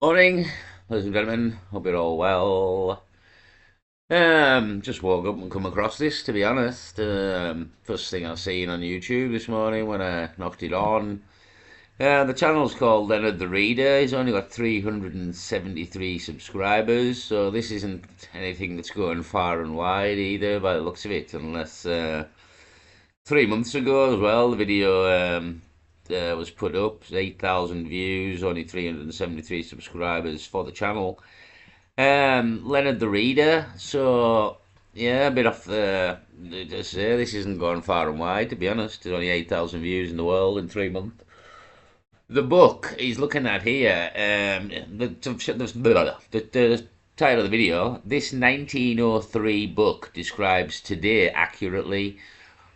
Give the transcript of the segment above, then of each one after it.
Morning, ladies and gentlemen. Hope you're all well. Just woke up and come across this, to be honest. First thing I seen on YouTube this morning when I knocked it on. The channel's called Leonard the Reader. He's only got 373 subscribers, so this isn't anything that's going far and wide either, by the looks of it, unless 3 months ago as well, the video was put up, 8,000 views, only 373 subscribers for the channel. Leonard the Reader. So yeah, a bit off the. Just say this isn't going far and wide. To be honest, there's only 8,000 views in the world in 3 months. The book he's looking at here, the title of the video, this 1903 book describes today accurately.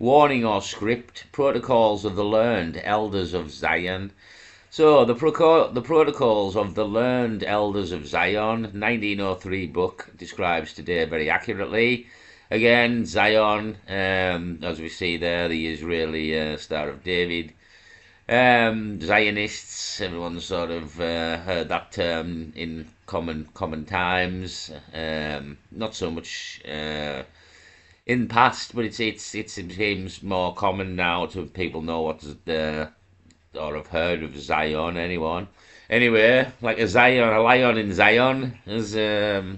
Warning or script, protocols of the learned elders of Zion. So the protocols of the learned elders of Zion, 1903 book describes today very accurately. Again, Zion, as we see there, the Israeli Star of David. Zionists, everyone's sort of heard that term in common times. Not so much in past, but it seems more common now to people know what or have heard of Zion. Anyone? Anyway, like a lion in Zion is oh,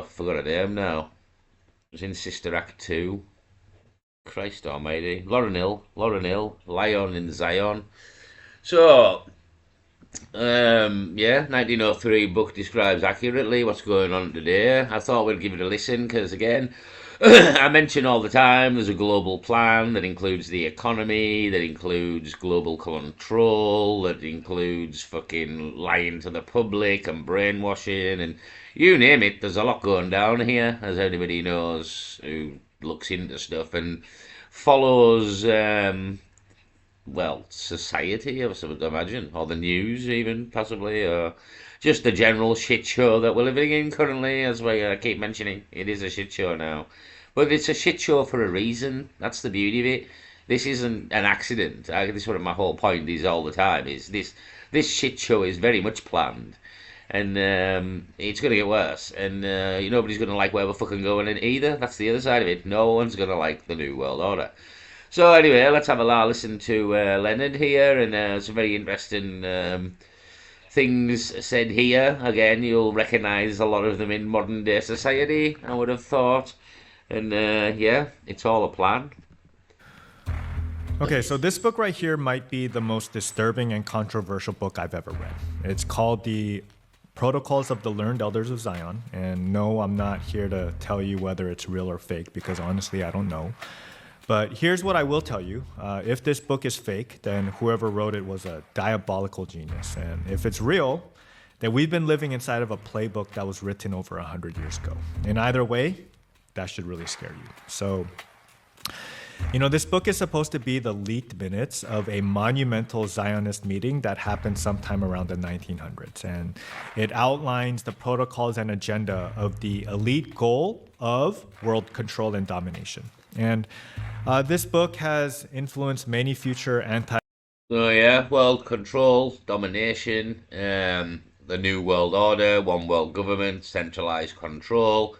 I forgot her name now. It was in Sister Act 2. Christ Almighty, Lauren Hill, Lion in Zion. So yeah, 1903 book describes accurately what's going on today. I thought we'd give it a listen because, again, I mention all the time there's a global plan that includes the economy, that includes global control, that includes fucking lying to the public and brainwashing and you name it. There's a lot going down here, as anybody knows who looks into stuff and follows well, society, I would imagine, or the news, even possibly, or just the general shit show that we're living in currently. As we keep mentioning, it is a shit show now, but it's a shit show for a reason. That's the beauty of it. This isn't an accident. This is what my whole point is all the time. Is this shit show is very much planned, and it's going to get worse. And nobody's going to like where we're fucking going in either. That's the other side of it. No one's going to like the new world order. So anyway, let's have a listen to Leonard here, and some very interesting things said here. Again, you'll recognise a lot of them in modern day society, I would have thought. And yeah, it's all a plan. Okay, so this book right here might be the most disturbing and controversial book I've ever read. It's called The Protocols of the Learned Elders of Zion. And no, I'm not here to tell you whether it's real or fake because honestly, I don't know. But here's what I will tell you. If this book is fake, then whoever wrote it was a diabolical genius. And if it's real, then we've been living inside of a playbook that was written over 100 years ago. In either way, that should really scare you. So, this book is supposed to be the leaked minutes of a monumental Zionist meeting that happened sometime around the 1900s. And it outlines the protocols and agenda of the elite goal of world control and domination. And this book has influenced many future anti. So yeah, world control, domination, the new world order, one world government, centralized control.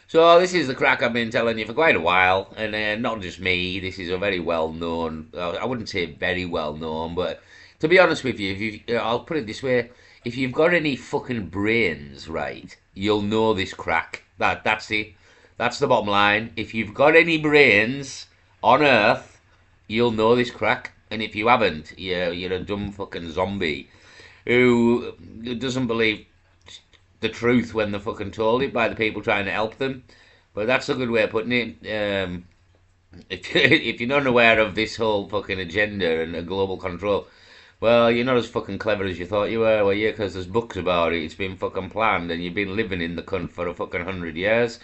So this is the crack I've been telling you for quite a while, and not just me. This is a very well known. I wouldn't say very well known, but to be honest with you, I'll put it this way: if you've got any fucking brains, right, you'll know this crack. That's it. That's the bottom line. If you've got any brains on Earth, you'll know this crack, and if you haven't, you're a dumb fucking zombie who doesn't believe the truth when they're fucking told it by the people trying to help them. But that's a good way of putting it. If you're not aware of this whole fucking agenda and global control, well, you're not as fucking clever as you thought you were you? Because there's books about it. It's been fucking planned, and you've been living in the cunt for a fucking 100 years.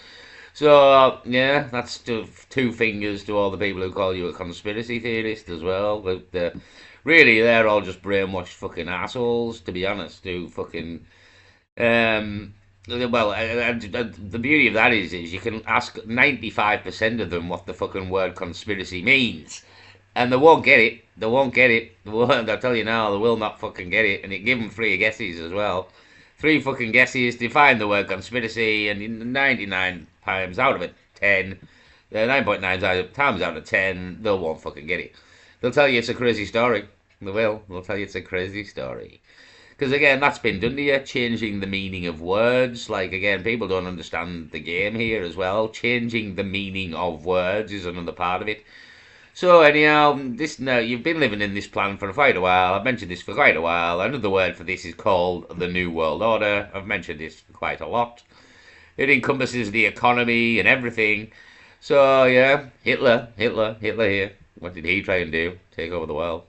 So, yeah, that's two fingers to all the people who call you a conspiracy theorist as well. But really, they're all just brainwashed fucking assholes, to be honest, who fucking well, the beauty of that is you can ask 95% of them what the fucking word conspiracy means, And they won't get it. They won't get it. They won't. I'll tell you now, they will not fucking get it. And it give them three guesses as well. Three fucking guesses to find the word conspiracy, and 99 times out of it, 10, 9.9 times out of 10, they won't fucking get it. They'll tell you it's a crazy story. They will. They'll tell you it's a crazy story. Because again, that's been done to you, changing the meaning of words. Like, again, people don't understand the game here as well. Changing the meaning of words is another part of it. So anyhow, this now you've been living in this plan for quite a while. I've mentioned this for quite a while. Another word for this is called the New World Order. I've mentioned this quite a lot. It encompasses the economy and everything. So yeah, Hitler here. What did he try and do? Take over the world.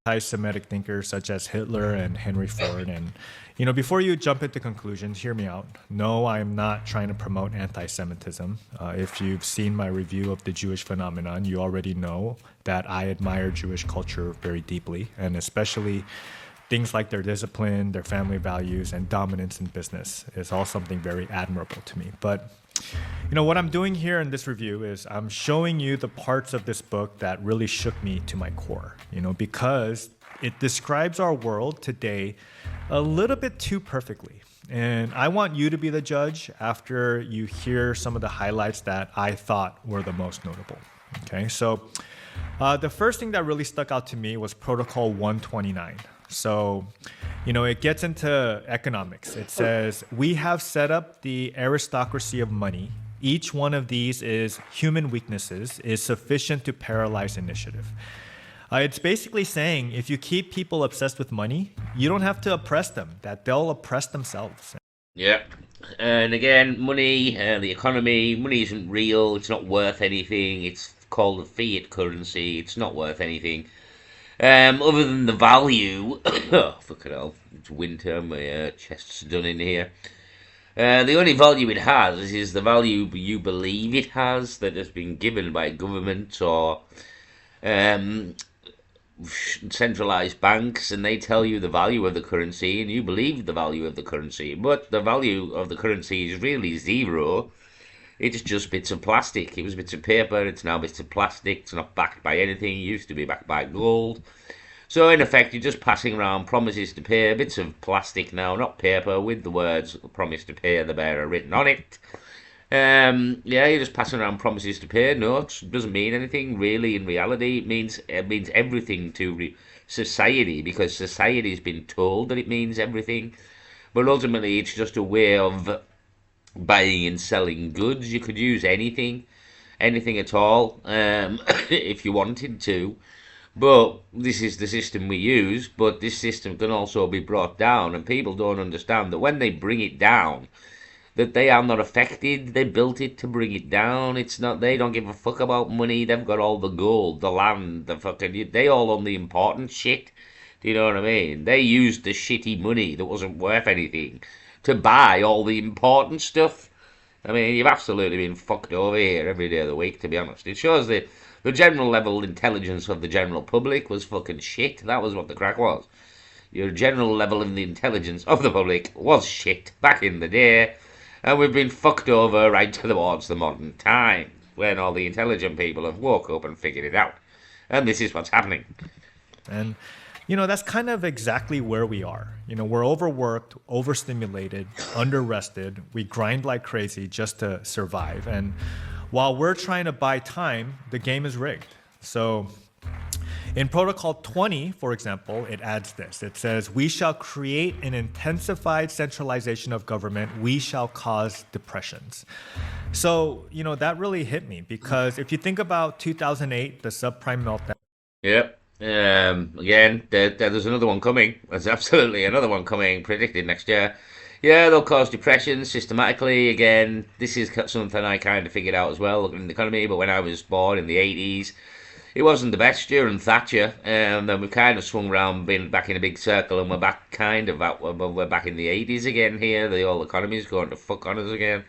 Anti-Semitic thinkers such as Hitler and Henry Ford. And, you know, before you jump into conclusions, hear me out. No, I'm not trying to promote anti-Semitism. If you've seen my review of the Jewish phenomenon, you already know that I admire Jewish culture very deeply, and especially things like their discipline, their family values, and dominance in business is all something very admirable to me. But you know, what I'm doing here in this review is I'm showing you the parts of this book that really shook me to my core, you know, because it describes our world today a little bit too perfectly. And I want you to be the judge after you hear some of the highlights that I thought were the most notable. Okay, so the first thing that really stuck out to me was Protocol 129. So, you know, it gets into economics. It says, we have set up the aristocracy of money. Each one of these is human weaknesses, is sufficient to paralyze initiative. It's basically saying if you keep people obsessed with money, you don't have to oppress them, that they'll oppress themselves. Yeah. And again, money, the economy, money isn't real. It's not worth anything. It's called a fiat currency. It's not worth anything. Other than the value, oh, fucking hell, it's winter, my chest's done in here. The only value it has is the value you believe it has, that has been given by government or um, centralized banks, and they tell you the value of the currency, and you believe the value of the currency. But the value of the currency is really zero. It's just bits of plastic. It was bits of paper, it's now bits of plastic. It's not backed by anything. It used to be backed by gold. So in effect, you're just passing around promises to pay, bits of plastic now, not paper, with the words promise to pay the bearer written on it. Yeah, you're just passing around promises to pay. No, it doesn't mean anything really in reality. It means everything to society, because society's been told that it means everything. But ultimately, it's just a way of buying and selling goods. You could use anything at all, if you wanted to. But this is the system we use. But this system can also be brought down, and people don't understand that when they bring it down, that they are not affected. They built it to bring it down. It's not. They don't give a fuck about money. They've got all the gold, the land, the fucking. They all own the important shit. Do you know what I mean? They used the shitty money that wasn't worth anything to buy all the important stuff. I mean, you've absolutely been fucked over here every day of the week, to be honest. It shows that the general level intelligence of the general public was fucking shit. That was what the crack was. Your general level of the intelligence of the public was shit back in the day, and we've been fucked over right towards the modern time, when all the intelligent people have woke up and figured it out. And this is what's happening. And you know, that's kind of exactly where we are. You know, we're overworked, overstimulated, underrested. We grind like crazy just to survive. And while we're trying to buy time, the game is rigged. So in Protocol 20, for example, it adds this. It says, we shall create an intensified centralization of government. We shall cause depressions. So, you know, that really hit me, because if you think about 2008, the subprime meltdown. Yep. Again, there's another one coming. There's absolutely another one coming, predicted next year. Yeah, they'll cause depression systematically. Again, this is something I kind of figured out as well, looking at the economy. But when I was born in the 80s, it wasn't the best during Thatcher. And then we've kind of swung around, been back in a big circle, and we're back we're back in the 80s again here. The whole economy's going to fuck on us again.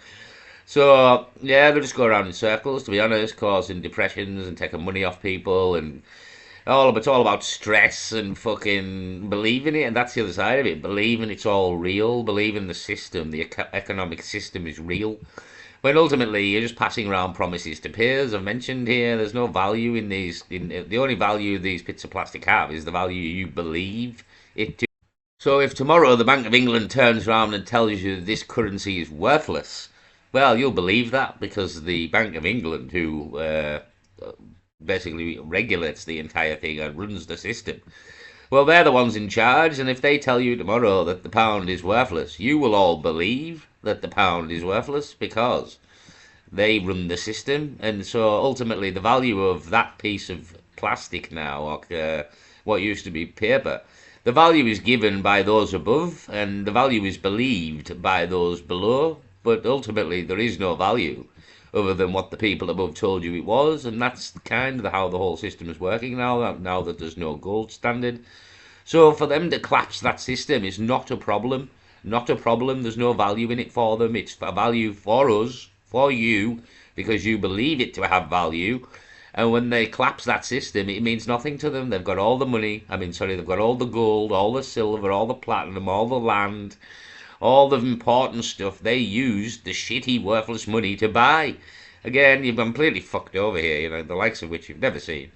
So, yeah, they'll just go around in circles, to be honest, causing depressions and taking money off people, and it's all about stress and fucking believing it, and that's the other side of it. Believing it's all real, believing the system, the economic system is real. When ultimately you're just passing around promises to peers. I've mentioned here, there's no value in these. The only value these bits of plastic have is the value you believe it to. So if tomorrow the Bank of England turns around and tells you that this currency is worthless, well, you'll believe that because the Bank of England, who basically regulates the entire thing and runs the system, well, they're the ones in charge, and if they tell you tomorrow that the pound is worthless, you will all believe that the pound is worthless because they run the system. And so ultimately the value of that piece of plastic now, or what used to be paper, the value is given by those above and the value is believed by those below, but ultimately there is no value other than what the people above told you it was. And that's kind of how the whole system is working now that there's no gold standard. So for them to collapse that system is not a problem. Not a problem. There's no value in it for them. It's a value for us, for you, because you believe it to have value. And when they collapse that system, it means nothing to them. They've got all the money. They've got all the gold, all the silver, all the platinum, all the land, all the important stuff they used the shitty, worthless money to buy. Again, you've completely fucked over here, the likes of which you've never seen.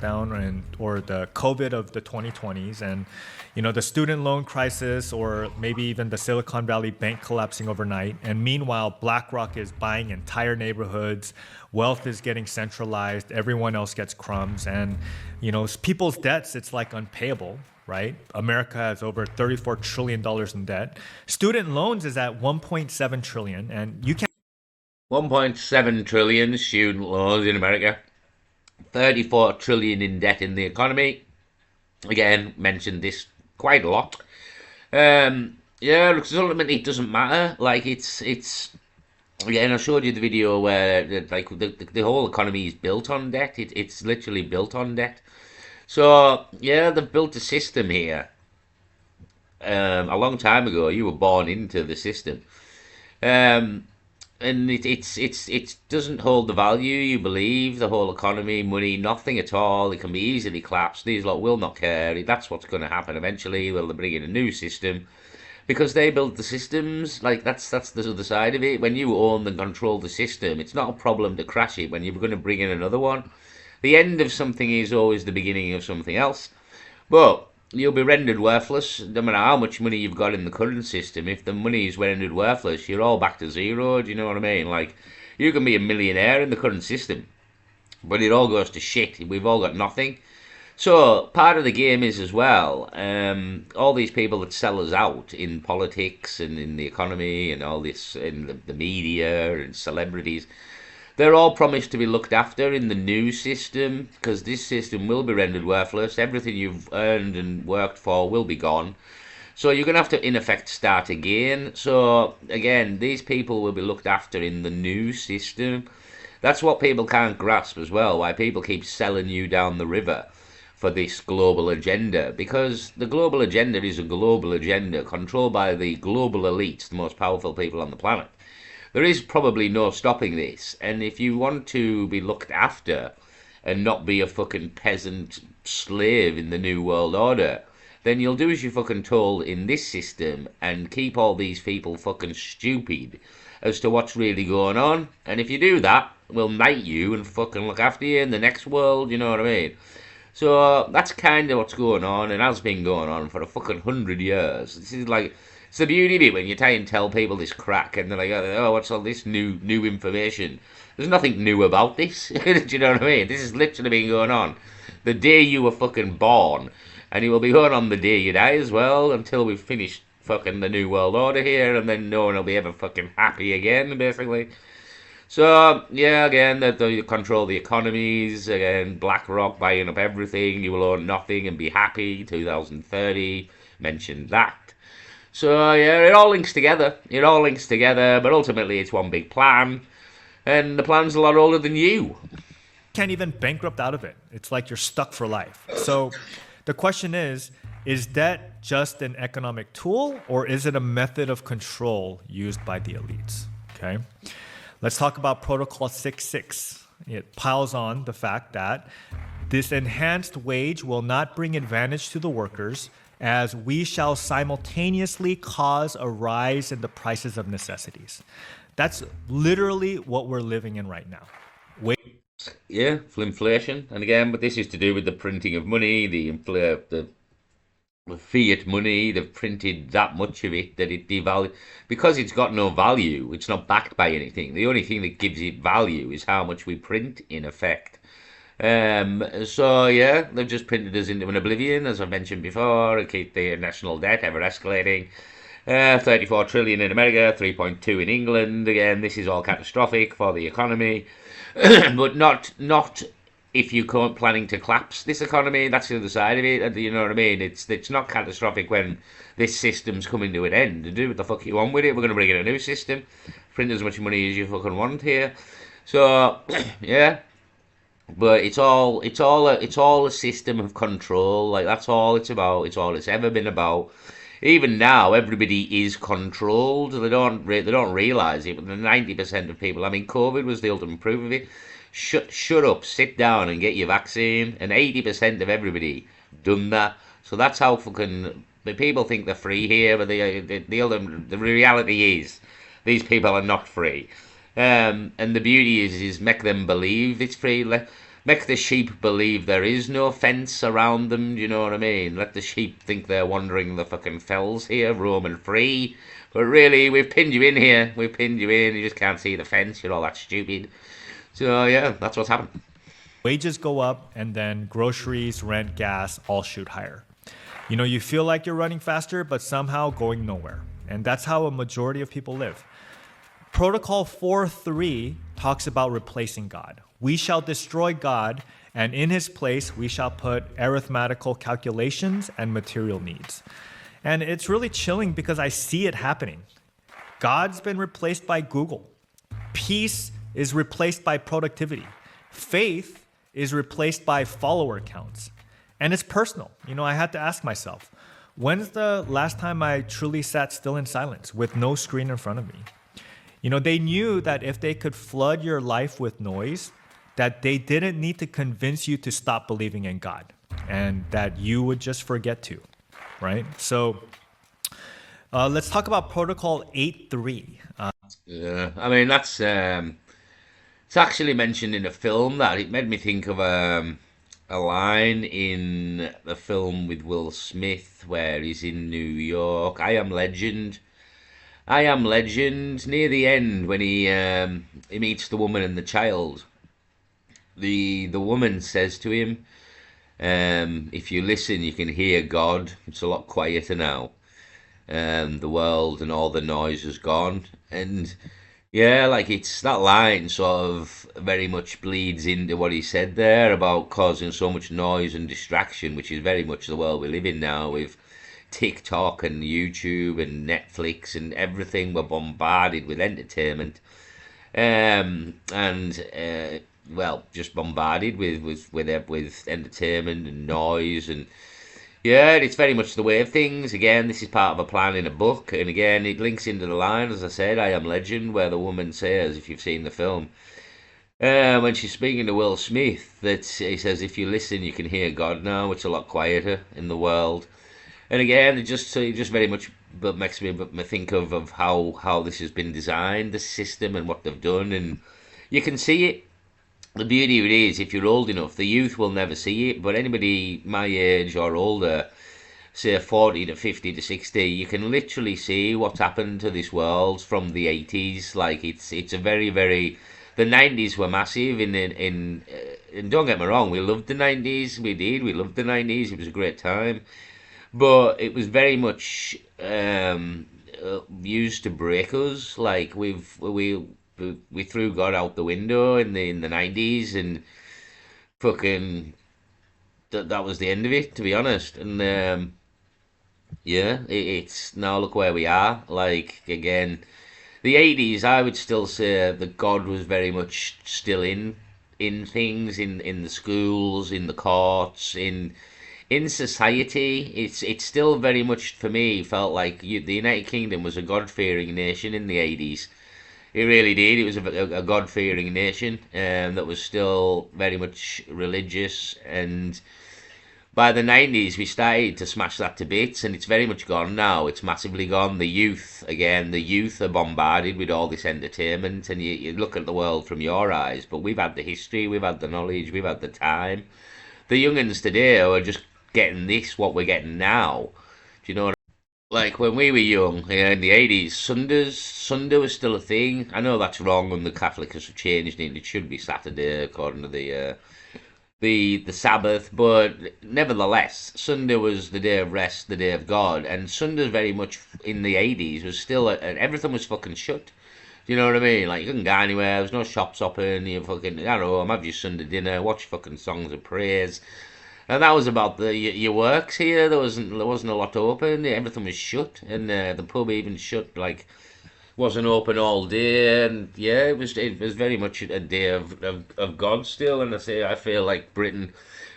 Down or the COVID of the 2020s, and the student loan crisis, or maybe even the Silicon Valley Bank collapsing overnight. And meanwhile, BlackRock is buying entire neighborhoods. Wealth is getting centralized. Everyone else gets crumbs, and people's debts, it's like unpayable. Right? America has over $34 trillion in debt. Student loans is at 1.7 trillion, and you can't. 1.7 trillion student loans in America. 34 trillion in debt in the economy. Again, mentioned this quite a lot. Because ultimately it doesn't matter. Like it's again, I showed you the video where the whole economy is built on debt. It's literally built on debt. So yeah, they've built a system here. A long time ago, you were born into the system. And it doesn't hold the value you believe. The whole economy, money, nothing at all. It can be easily collapsed. These lot will not care. That's what's going to happen eventually. They'll bring in a new system because they build the systems. Like that's the other side of it. When you own and control the system, it's not a problem to crash it when you're going to bring in another one. The end of something is always the beginning of something else. But you'll be rendered worthless no matter how much money you've got in the current system. If the money is rendered worthless, you're all back to zero. Do you know what I mean? Like, you can be a millionaire in the current system, but it all goes to shit. We've all got nothing. So part of the game is as well, all these people that sell us out in politics and in the economy and all this, in the media and celebrities, they're all promised to be looked after in the new system, because this system will be rendered worthless. Everything you've earned and worked for will be gone. So you're going to have to, in effect, start again. So, again, these people will be looked after in the new system. That's what people can't grasp as well, why people keep selling you down the river for this global agenda. Because the global agenda is a global agenda controlled by the global elites, the most powerful people on the planet. There is probably no stopping this, and if you want to be looked after and not be a fucking peasant slave in the New World Order, then you'll do as you're fucking told in this system and keep all these people fucking stupid as to what's really going on. And if you do that, we'll knight you and fucking look after you in the next world, you know what I mean? So that's kind of what's going on, and has been going on for a fucking 100 years. This is like... It's the beauty of it when you try and tell people this crack and they're like, oh, what's all this new information? There's nothing new about this. Do you know what I mean? This has literally been going on the day you were fucking born, and it will be going on the day you die as well, until we've finished fucking the New World Order here, and then no one will be ever fucking happy again, basically. So, yeah, again, they control the economies. Again, BlackRock buying up everything. You will own nothing and be happy. 2030, mentioned that. So, yeah, it all links together. It all links together, but ultimately it's one big plan. And the plan's a lot older than you. Can't even bankrupt out of it. It's like you're stuck for life. So the question is debt just an economic tool, or is it a method of control used by the elites? Okay. Let's talk about Protocol 6.6. It piles on the fact that this enhanced wage will not bring advantage to the workers, as we shall simultaneously cause a rise in the prices of necessities. That's literally what we're living in right now. Wait, Yeah, for inflation. And again, but this is to do with the printing of money, the fiat money. They've printed that much of it that it devalues because it's got no value. It's not backed by anything. The only thing that gives it value is how much we print, in effect. So yeah, they've just printed us into an oblivion, as I mentioned before, and keep the national debt ever escalating. 34 trillion in America, 3.2 in England. Again, this is all catastrophic for the economy, but not if you are planning to collapse this economy. That's the other side of it. You know what I mean? It's not catastrophic when this system's coming to an end. Do what the fuck you want with it. We're going to bring in a new system, print as much money as you fucking want here. So yeah, but it's all a system of control. Like that's all it's about. It's all it's ever been about. Even now, everybody is controlled. They don't realize it. But the 90% of people. I mean, COVID was the ultimate proof of it. Shut up, sit down, and get your vaccine. And 80% of everybody done that. So that's how fucking the people think they're free here. But the reality is, these people are not free. And the beauty is make them believe it's free. Make the sheep believe there is no fence around them. Do you know what I mean? Let the sheep think they're wandering the fucking fells here, roaming free. But really, we've pinned you in here. We've pinned you in. You just can't see the fence. You're all that stupid. So yeah, that's what's happened. wages go up, and then groceries, rent, gas all shoot higher. You feel like you're running faster, but somehow going nowhere. And that's how a majority of people live. Protocol 4.3 talks about replacing God. We shall destroy God, and in his place we shall put arithmetical calculations and material needs. And it's really chilling because I see it happening. God's been replaced by Google. Peace is replaced by productivity. Faith is replaced by follower counts. And it's personal. I had to ask myself, when's the last time I truly sat still in silence with no screen in front of me? They knew that if they could flood your life with noise, that they didn't need to convince you to stop believing in God and that you would just forget to, right? So let's talk about Protocol 8.3. Yeah, I mean that's it's actually mentioned in a film that it made me think of a line in the film with Will Smith where he's in New York. I am legend. I am legend. Near the end, when he meets the woman and the child, the woman says to him, "If you listen, you can hear God. It's a lot quieter now. The world and all the noise has gone." And yeah, like it's that line sort of very much bleeds into what he said there about causing so much noise and distraction, which is very much the world we live in now with TikTok and YouTube and Netflix and everything. We're bombarded with entertainment, and well, just bombarded with entertainment and noise. And yeah, it's very much the way of things. Again, this is part of a plan in a book, and again, it links into the line, as I said, "I am legend," where the woman says, if you've seen the film, when she's speaking to Will Smith, that he says, "If you listen, you can hear God now. It's a lot quieter in the world." And again, it just very much but makes me think of how this has been designed, the system, and what they've done, and you can see it. The beauty of it is, if you're old enough, the youth will never see it, but anybody my age or older, say 40 to 50 to 60, you can literally see what's happened to this world from the 80s. Like it's a very, very, the 90s were massive and don't get me wrong, we loved the 90s. We loved the 90s. It was a great time, but it was very much used to break us. Like we threw God out the window in the 90s, and fucking that was the end of it, to be honest. And yeah, it's now look where we are. Like again, the 80s, I would still say that God was very much still in things, in the schools, in the courts, in society. It's still very much, for me, felt like the United Kingdom was a God-fearing nation in the 80s. It really did. It was a God-fearing nation that was still very much religious. And by the 90s, we started to smash that to bits, and it's very much gone now. It's massively gone. The youth, again, the youth are bombarded with all this entertainment, and you look at the world from your eyes, but we've had the history, we've had the knowledge, we've had the time. The young'uns today are just getting this, what we're getting now. Do you know what like when we were young, yeah, in the 80s, Sunday was still a thing. I know that's wrong and the Catholics have changed it. It should be Saturday according to the Sabbath, but nevertheless, Sunday was the day of rest, the day of God, and Sunday very much in the 80s was still, everything was fucking shut. Do you know what I mean? Like, you couldn't go anywhere, there was no shops open, you fucking, I don't know, have your Sunday dinner, watch fucking songs of praise. And that was about your works here. There wasn't a lot open. Everything was shut, and the pub even shut. Like wasn't open all day, and yeah, it was very much a day of God still. And I feel like Britain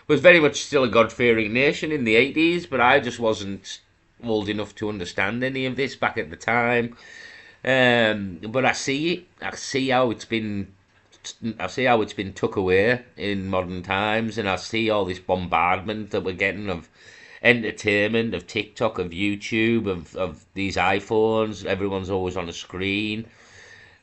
was very much still a God fearing nation in the 80s, but I just wasn't old enough to understand any of this back at the time. But I see it. I see how it's been took away in modern times, and I see all this bombardment that we're getting of entertainment, of TikTok, of YouTube, of these iPhones. Everyone's always on a screen.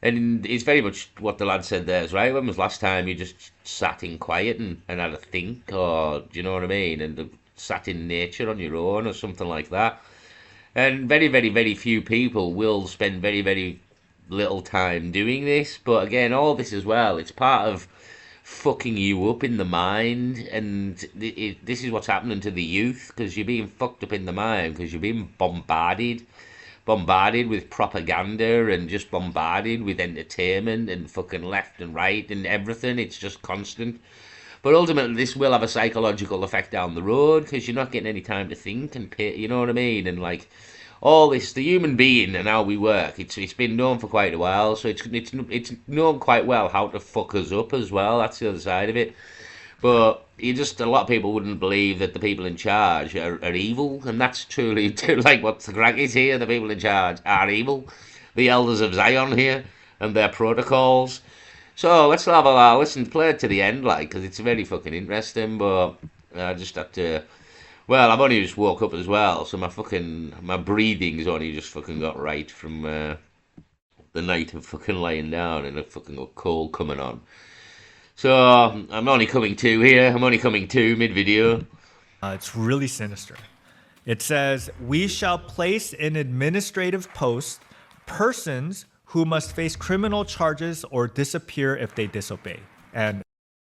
And it's very much what the lad said there, is right. When was last time you just sat in quiet and had a think, or do you know what I mean? And sat in nature on your own, or something like that. And very, very, very few people will spend very, very little time doing this. But again, all this as well, it's part of fucking you up in the mind. And this is what's happening to the youth, because you're being fucked up in the mind, because you're being bombarded with propaganda and just bombarded with entertainment and fucking left and right and everything. It's just constant. But ultimately, this will have a psychological effect down the road, because you're not getting any time to think and pay, you know what I mean? And like all this, the human being and how we work, it's been known for quite a while. So it's known quite well how to fuck us up as well. That's the other side of it. But a lot of people wouldn't believe that the people in charge are evil, and that's truly like what the crack is here. The people in charge are evil. The elders of Zion here and their protocols. So let's have a listen, play it to the end, like, because it's very fucking interesting. But I just had to. Well, I've only just woke up as well, so my breathing's only just fucking got right from the night of fucking laying down and a fucking got cold coming on. So I'm only coming to here. I'm only coming to mid video. It's really sinister. It says, "We shall place in administrative posts persons who must face criminal charges or disappear if they disobey." And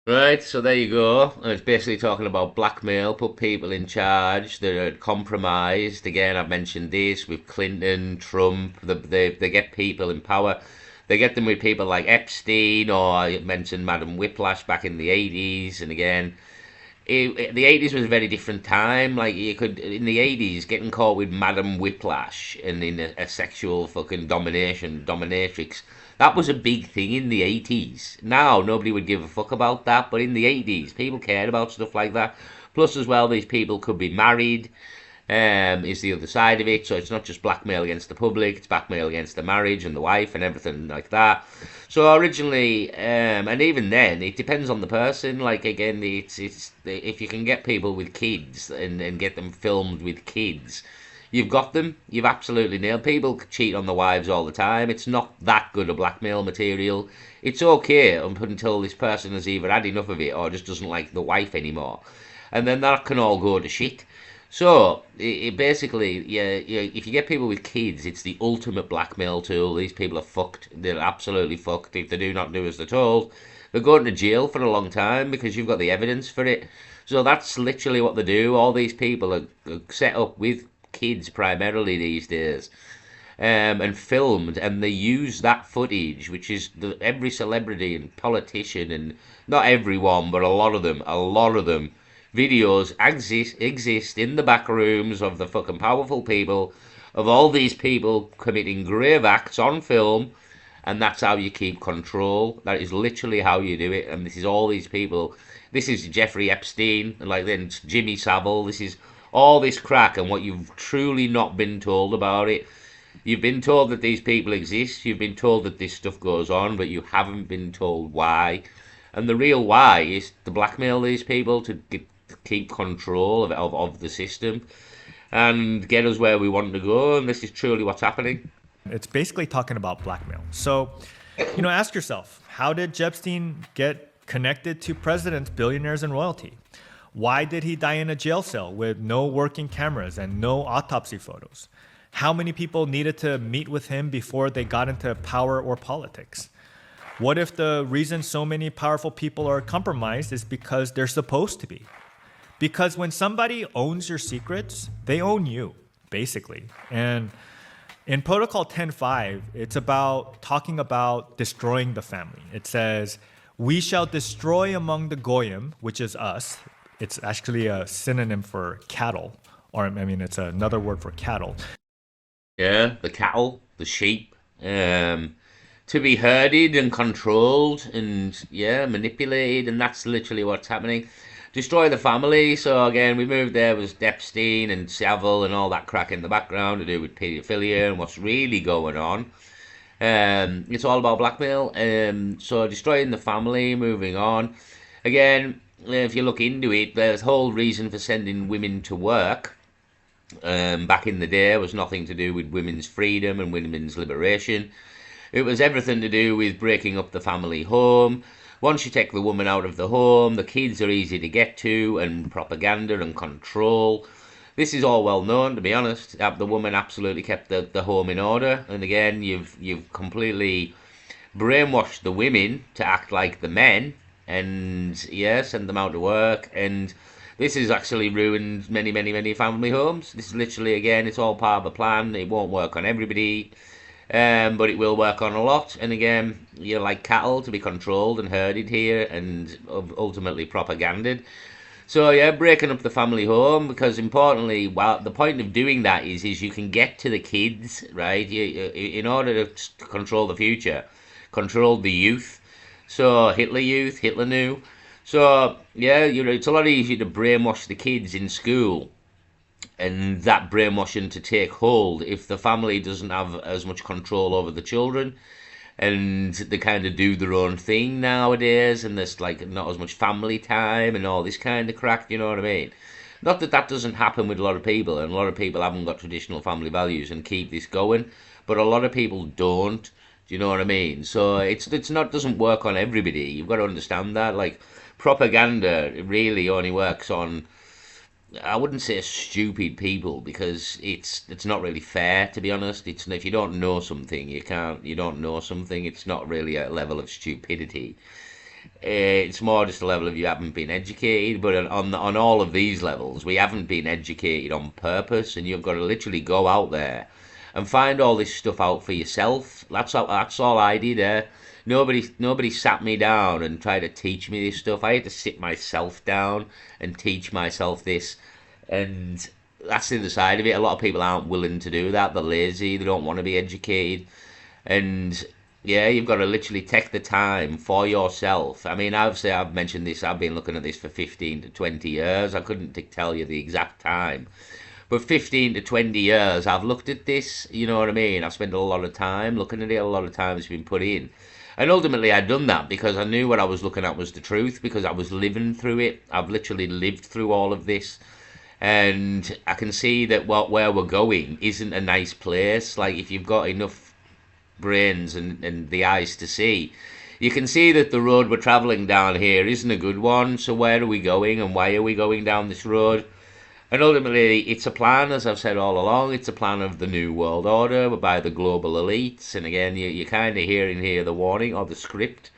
Right, so there you go. And it's basically talking about blackmail, put people in charge that are compromised. Again, I've mentioned this with Clinton, Trump. They get people in power. They get them with people like Epstein, or I mentioned Madam Whiplash back in the 80s. And again, the 80s was a very different time. Like, you could, in the 80s, getting caught with Madam Whiplash and in a sexual fucking dominatrix, that was a big thing in the 80s. Now, nobody would give a fuck about that, but in the 80s, people cared about stuff like that. Plus, as well, these people could be married, is the other side of it. So it's not just blackmail against the public, it's blackmail against the marriage and the wife and everything like that. So originally, and even then, it depends on the person. Like, again, it's if you can get people with kids and get them filmed with kids, you've got them. You've absolutely nailed. People cheat on the wives all the time. It's not that good a blackmail material. It's okay until this person has either had enough of it or just doesn't like the wife anymore. And then that can all go to shit. So, it basically, if you get people with kids, it's the ultimate blackmail tool. These people are fucked. They're absolutely fucked if they do not do as they're told. They're going to jail for a long time because you've got the evidence for it. So that's literally what they do. All these people are set up with kids primarily these days, and filmed, and they use that footage, which is every celebrity and politician, and not everyone, but a lot of them, videos exist in the back rooms of the fucking powerful people, of all these people committing grave acts on film, and that's how you keep control. That is literally how you do it, and this is all these people. This is Jeffrey Epstein, and like then Jimmy Savile. This is all this crack, and what you've truly not been told about it. You've been told that these people exist, you've been told that this stuff goes on, but you haven't been told why. And the real why is to blackmail these people, to keep control of the system and get us where we want to go. And this is truly what's happening. It's basically talking about blackmail. So, ask yourself, how did Jepstein get connected to presidents, billionaires, and royalty? Why did he die in a jail cell with no working cameras and no autopsy photos? How many people needed to meet with him before they got into power or politics? What if the reason so many powerful people are compromised is because they're supposed to be? Because when somebody owns your secrets, they own you, basically. And in Protocol 10.5, it's about talking about destroying the family. It says, we shall destroy among the Goyim, which is us. It's actually a synonym for cattle, or it's another word for cattle. Yeah, the cattle, the sheep, to be herded and controlled and, manipulated, and that's literally what's happening. Destroy the family. So again, we moved there was Epstein and Savile and all that crack in the background to do with paedophilia and what's really going on. It's all about blackmail. So destroying the family, moving on. Again, if you look into it, the whole reason for sending women to work back in the day was nothing to do with women's freedom and women's liberation. It was everything to do with breaking up the family home. Once you take the woman out of the home, the kids are easy to get to, and propaganda and control. This is all well known, to be honest. The woman absolutely kept the home in order. And again, you've completely brainwashed the women to act like the men and, send them out to work. And this has actually ruined many, many, many family homes. This is literally, again, it's all part of a plan. It won't work on everybody. But it will work on a lot. And again, you're like cattle to be controlled and herded here and ultimately propaganded. So breaking up the family home, because importantly, the point of doing that is you can get to the kids, right? In order to control the future, control the youth. So Hitler knew. So it's a lot easier to brainwash the kids in school, and that brainwashing to take hold if the family doesn't have as much control over the children, and they kind of do their own thing nowadays, and there's like not as much family time and all this kind of crack, you know what I mean? Not that that doesn't happen with a lot of people, and a lot of people haven't got traditional family values and keep this going, but a lot of people don't. Do you know what I mean? So it's not, doesn't work on everybody. You've got to understand that. Like, propaganda really only works on, I wouldn't say stupid people, because it's not really fair, to be honest. It's, if you don't know something, you don't know something. It's not really a level of stupidity. It's more just a level of you haven't been educated. But on all of these levels, we haven't been educated on purpose, and you've got to literally go out there and find all this stuff out for yourself. That's all I did. Nobody sat me down and tried to teach me this stuff. I had to sit myself down and teach myself this, and that's the other side of it. A lot of people aren't willing to do that. They're lazy. They don't want to be educated, and you've got to literally take the time for yourself. I mean, obviously, I've mentioned this. I've been looking at this for 15 to 20 years. I couldn't tell you the exact time, but 15 to 20 years I've looked at this. You know what I mean? I've spent a lot of time looking at it. A lot of time has been put in. And ultimately, I'd done that because I knew what I was looking at was the truth, because I was living through it. I've literally lived through all of this. And I can see that where we're going isn't a nice place. Like, if you've got enough brains and the eyes to see, you can see that the road we're travelling down here isn't a good one. So where are we going, and why are we going down this road? And ultimately, it's a plan, as I've said all along. It's a plan of the New World Order by the global elites. And again, you kind of hear in here the warning or the script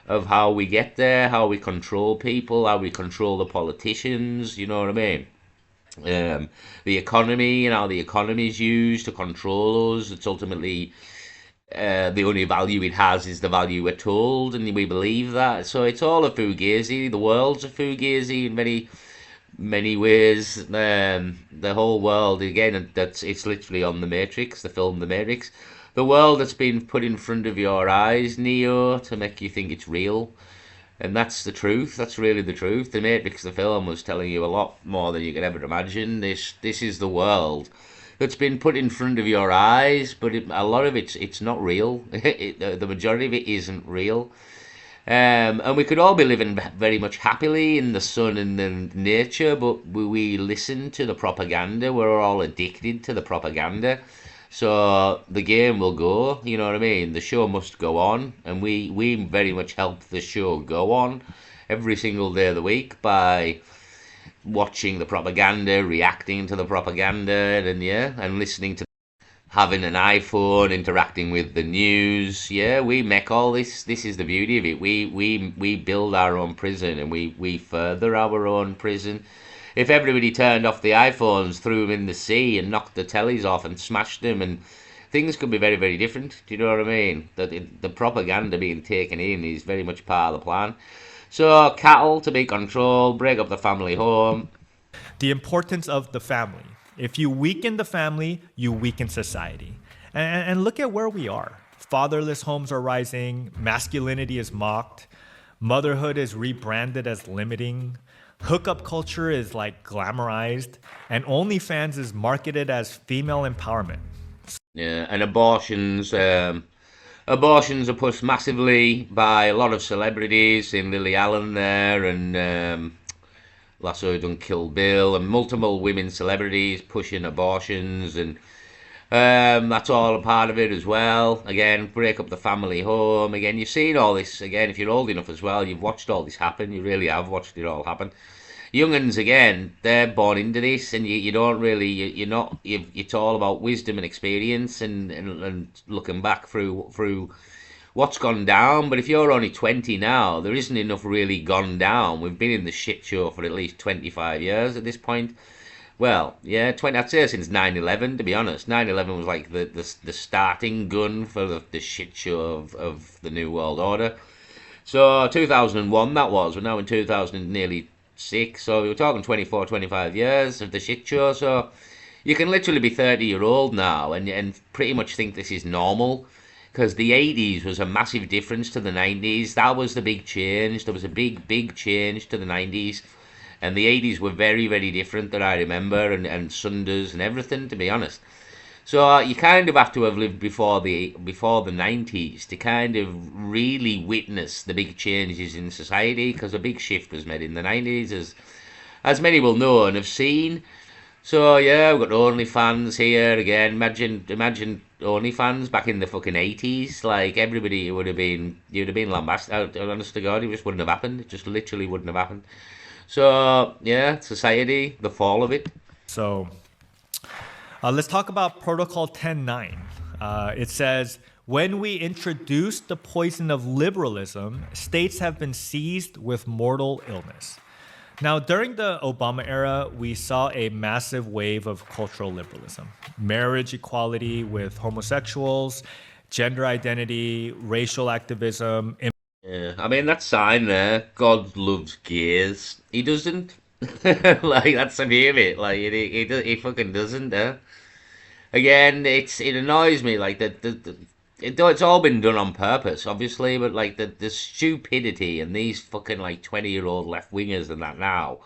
of how we get there, how we control people, how we control the politicians, you know what I mean? The economy and how the economy is used to control us. It's ultimately the only value it has is the value we're told, and we believe that. So it's all a fugazi. The world's a fugazi in many ways. The whole world, again, it's literally on The Matrix, the film The Matrix. The world that's been put in front of your eyes, Neo, to make you think it's real. And that's the truth. That's really the truth. The Matrix, the film, was telling you a lot more than you could ever imagine. This is the world that's been put in front of your eyes, but a lot of it's not real. The majority of it isn't real. And we could all be living very much happily in the sun and the nature, but we listen to the propaganda. We're all addicted to the propaganda. So the game will go, you know what I mean? The show must go on, and we very much help the show go on every single day of the week by watching the propaganda, reacting to the propaganda, and yeah, and listening to having an iPhone, interacting with the news. Yeah, we make all this. This is the beauty of it. We build our own prison, and we further our own prison. If everybody turned off the iPhones, threw them in the sea, and knocked the tellies off and smashed them, and things could be very, very different. Do you know what I mean? The propaganda being taken in is very much part of the plan. So cattle to be controlled, break up the family home. The importance of the family. If you weaken the family, you weaken society. And look at where we are. Fatherless homes are rising, masculinity is mocked, motherhood is rebranded as limiting, hookup culture is like glamorized, and OnlyFans is marketed as female empowerment. Yeah, and abortions are pushed massively by a lot of celebrities, in Lily Allen there, and Lasso done Kill Bill, and multiple women celebrities pushing abortions, and that's all a part of it as well. Again, break up the family home. Again, you've seen all this. Again, if you're old enough as well, you've watched all this happen. You really have watched it all happen. Young'uns, again, they're born into this, and you don't really, you're not, it's all about wisdom and experience, and looking back through what's gone down. But if you're only 20 now, there isn't enough really gone down. We've been in the shit show for at least 25 years at this point. Well, yeah, 20, I'd say since 9/11, to be honest. 9/11 was like the starting gun for the shit show of the New World Order. So 2001 that was. We're now in 2000, nearly six. So we're talking 24, 25 years of the shit show. So you can literally be 30-year-old now and pretty much think this is normal. Because the 80s was a massive difference to the 90s. That was the big change. There was a big change to the 90s. And the 80s were very, very different that I remember, and Sunders and everything, to be honest. So you kind of have to have lived before the 90s to kind of really witness the big changes in society, because a big shift was made in the 90s, as many will know and have seen. So yeah, we've got OnlyFans here again. Imagine OnlyFans back in the fucking 80s. Like everybody you'd have been lambasted. Honest to God, it just wouldn't have happened. It just literally wouldn't have happened. So yeah, society, the fall of it. So let's talk about Protocol 10.9. It says, when we introduce the poison of liberalism, states have been seized with mortal illness. Now, during the Obama era, we saw a massive wave of cultural liberalism. Marriage equality with homosexuals, gender identity, racial activism. Yeah, I mean that sign there. God loves gays. He doesn't. Like that's the view of it. Like he fucking doesn't. Again, it annoys me. Like it's all been done on purpose, obviously, but like the stupidity and these fucking like 20-year-old left wingers and that now.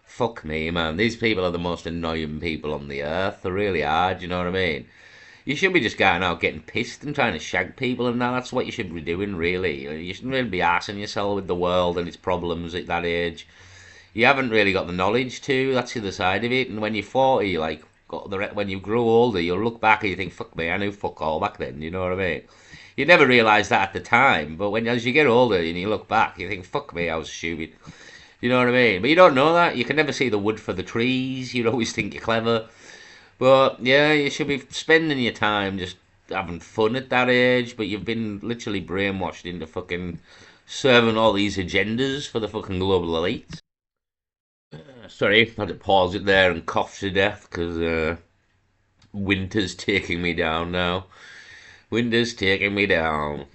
Fuck me, man. These people are the most annoying people on the earth. They really are. Do you know what I mean? You should be just going out getting pissed and trying to shag people, and that's what you should be doing, really. You shouldn't really be arsing yourself with the world and its problems at that age. You haven't really got the knowledge to. That's the other side of it. And when you're 40, like when you grow older, you'll look back and you think, "Fuck me, I knew fuck all back then." You know what I mean? You never realise that at the time, but as you get older and you look back, you think, "Fuck me, I was stupid." You know what I mean? But you don't know that. You can never see the wood for the trees. You always think you're clever. But yeah, you should be spending your time just having fun at that age, but you've been literally brainwashed into fucking serving all these agendas for the fucking global elite. Sorry, I had to pause it there and cough to death because winter's taking me down now. Winter's taking me down.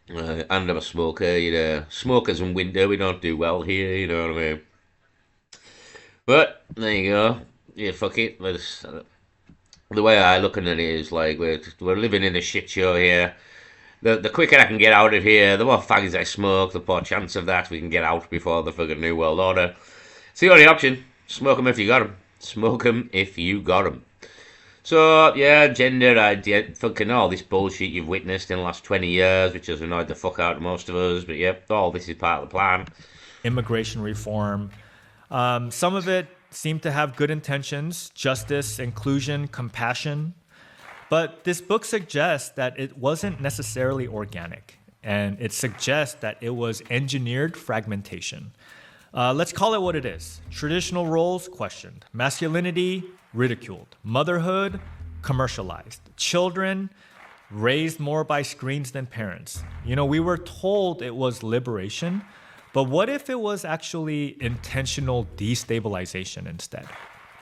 And I'm a smoker, you know. Smokers in winter, we don't do well here, you know what I mean? But, there you go. Yeah, fuck it. The way I look at it is like we're living in a shit show here. The quicker I can get out of here, the more faggots I smoke, the more chance of that we can get out before the fucking New World Order. It's the only option. Smoke 'em if you got 'em. Smoke 'em if you got 'em. So yeah, gender idea, fucking all this bullshit you've witnessed in the last 20 years, which has annoyed the fuck out of most of us. But yep, all this is part of the plan. Immigration reform. Some of it seemed to have good intentions, justice, inclusion, compassion. But this book suggests that it wasn't necessarily organic, and it suggests that it was engineered fragmentation. Let's call it what it is. Traditional roles questioned, masculinity ridiculed, motherhood commercialized, children raised more by screens than parents. You know, we were told it was liberation, but what if it was actually intentional destabilization instead,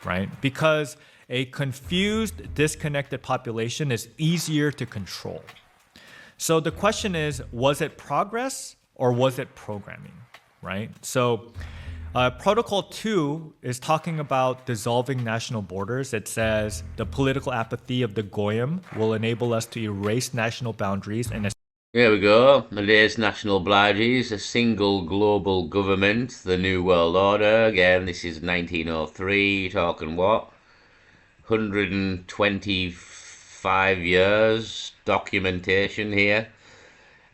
right? Because a confused, disconnected population is easier to control. So the question is, was it progress or was it programming, right? So Protocol 2 is talking about dissolving national borders. It says the political apathy of the Goyim will enable us to erase national boundaries and Here we go. Today's national obliges, a single global government, the New World Order. Again, this is 1903. Talking what? 125 years documentation here.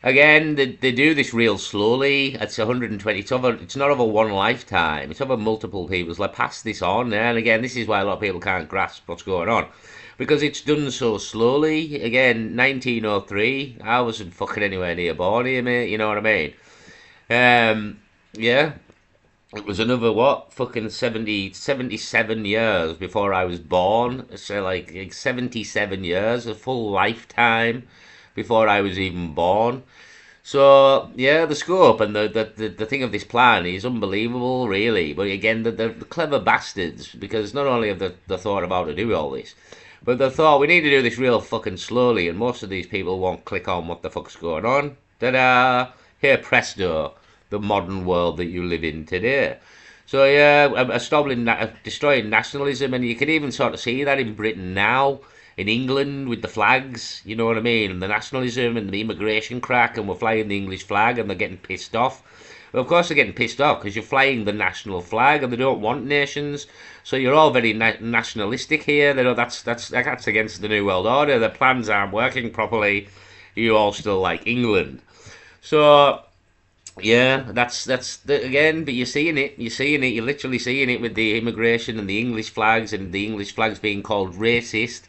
Again, they do this real slowly. It's 120. It's not over one lifetime. It's over multiple people's. Like, pass this on. And again, this is why a lot of people can't grasp what's going on. Because it's done so slowly. Again, 1903. I wasn't fucking anywhere near born here, mate. You know what I mean? Yeah. It was another, what? Fucking 77 years before I was born. So, like 77 years. A full lifetime before I was even born. So yeah, the scope and the thing of this plan is unbelievable, really. But again, the clever bastards, because not only have they thought about how to do all this, but they thought we need to do this real fucking slowly, and most of these people won't click on what the fuck's going on. Ta-da! Here, presto, the modern world that you live in today. So yeah, destroying nationalism, and you can even sort of see that in Britain now, in England with the flags, you know what I mean, and the nationalism and the immigration crack, and we're flying the English flag, and they're getting pissed off. Well, of course they're getting pissed off because you're flying the national flag, and they don't want nations. So you're all very nationalistic here. They know that's against the New World Order. The plans aren't working properly. You all still like England. So yeah, again. But you're seeing it. You're seeing it. You're literally seeing it with the immigration and the English flags, and the English flags being called racist,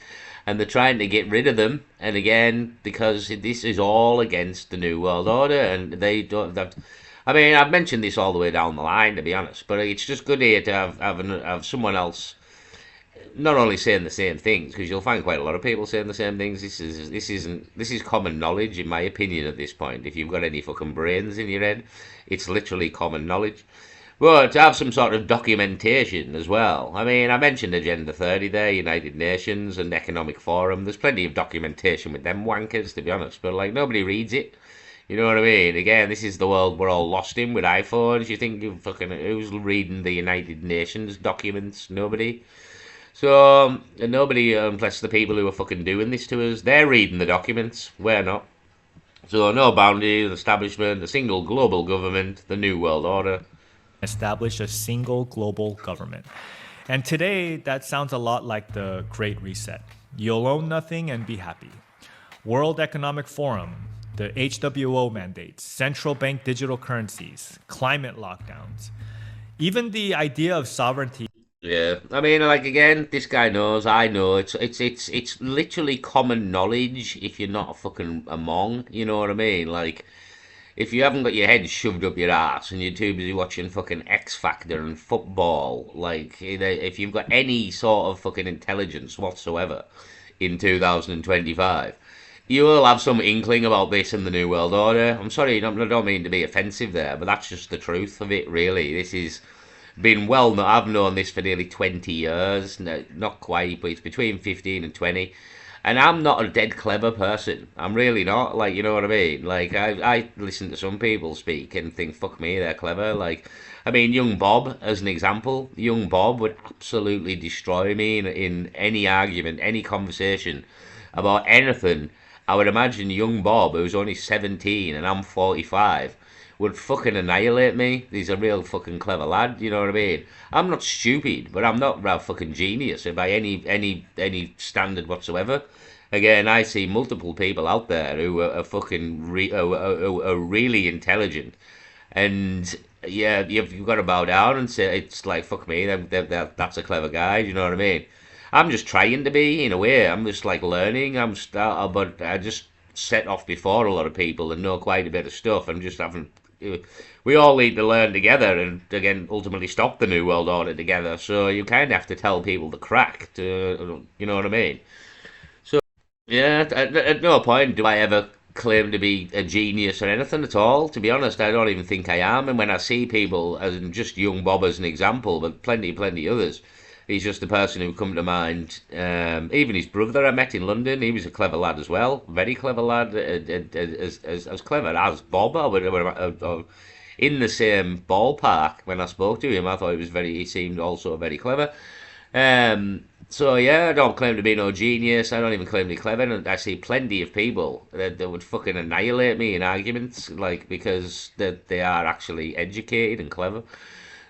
and they're trying to get rid of them. And again, because this is all against the New World Order, and they don't. I mean, I've mentioned this all the way down the line, to be honest. But it's just good here to have someone else not only saying the same things, because you'll find quite a lot of people saying the same things. This is common knowledge, in my opinion, at this point. If you've got any fucking brains in your head, it's literally common knowledge. But to have some sort of documentation as well. I mean, I mentioned Agenda 30 there, United Nations and Economic Forum. There's plenty of documentation with them wankers, to be honest. But like, nobody reads it. You know what I mean? Again, this is the world we're all lost in with iPhones. You think who's reading the United Nations documents? Nobody. So, and nobody, unless the people who are fucking doing this to us, they're reading the documents. We're not. So, no boundaries, establishment, a single global government, the New World Order. establish a single global government. And today, that sounds a lot like the Great Reset. You'll own nothing and be happy. World Economic Forum, the HWO mandates, central bank digital currencies, climate lockdowns. Even the idea of sovereignty. Yeah, I mean, like again, this guy knows, I know. It's literally common knowledge if you're not a fucking a Hmong. You know what I mean? Like, if you haven't got your head shoved up your ass and you're too busy watching fucking X Factor and football, like, if you've got any sort of fucking intelligence whatsoever in 2025, you will have some inkling about this in the New World Order. I'm sorry, I don't mean to be offensive there, but that's just the truth of it, really. This is been well known. I've known this for nearly 20 years. No, not quite, but it's between 15 and 20. And I'm not a dead clever person. I'm really not. Like, you know what I mean? Like, I listen to some people speak and think, fuck me, they're clever. Like, I mean, young Bob, as an example, young Bob would absolutely destroy me in any argument, any conversation about anything. I would imagine young Bob, who's only 17 and I'm 45, would fucking annihilate me. He's a real fucking clever lad, you know what I mean? I'm not stupid, but I'm not a fucking genius by any standard whatsoever. Again, I see multiple people out there who are fucking are really intelligent, and yeah, you've got to bow down and say it's like fuck me, that's a clever guy. You know what I mean? I'm just trying to be in a way. I'm just like learning. But I just set off before a lot of people and know quite a bit of stuff, and just haven't. We all need to learn together, and again, ultimately stop the new world order together. So you kind of have to tell people the crack to, you know what I mean? Yeah, at no point do I ever claim to be a genius or anything at all. To be honest, I don't even think I am. And when I see people, as in just young Bob as an example, but plenty others, he's just the person who come to mind. Even his brother I met in London, he was a clever lad as well, very clever lad, as clever as Bob. In the same ballpark when I spoke to him, I thought he seemed also very clever. So yeah, I don't claim to be no genius. I don't even claim to be clever. And I see plenty of people that would fucking annihilate me in arguments, like because they are actually educated and clever.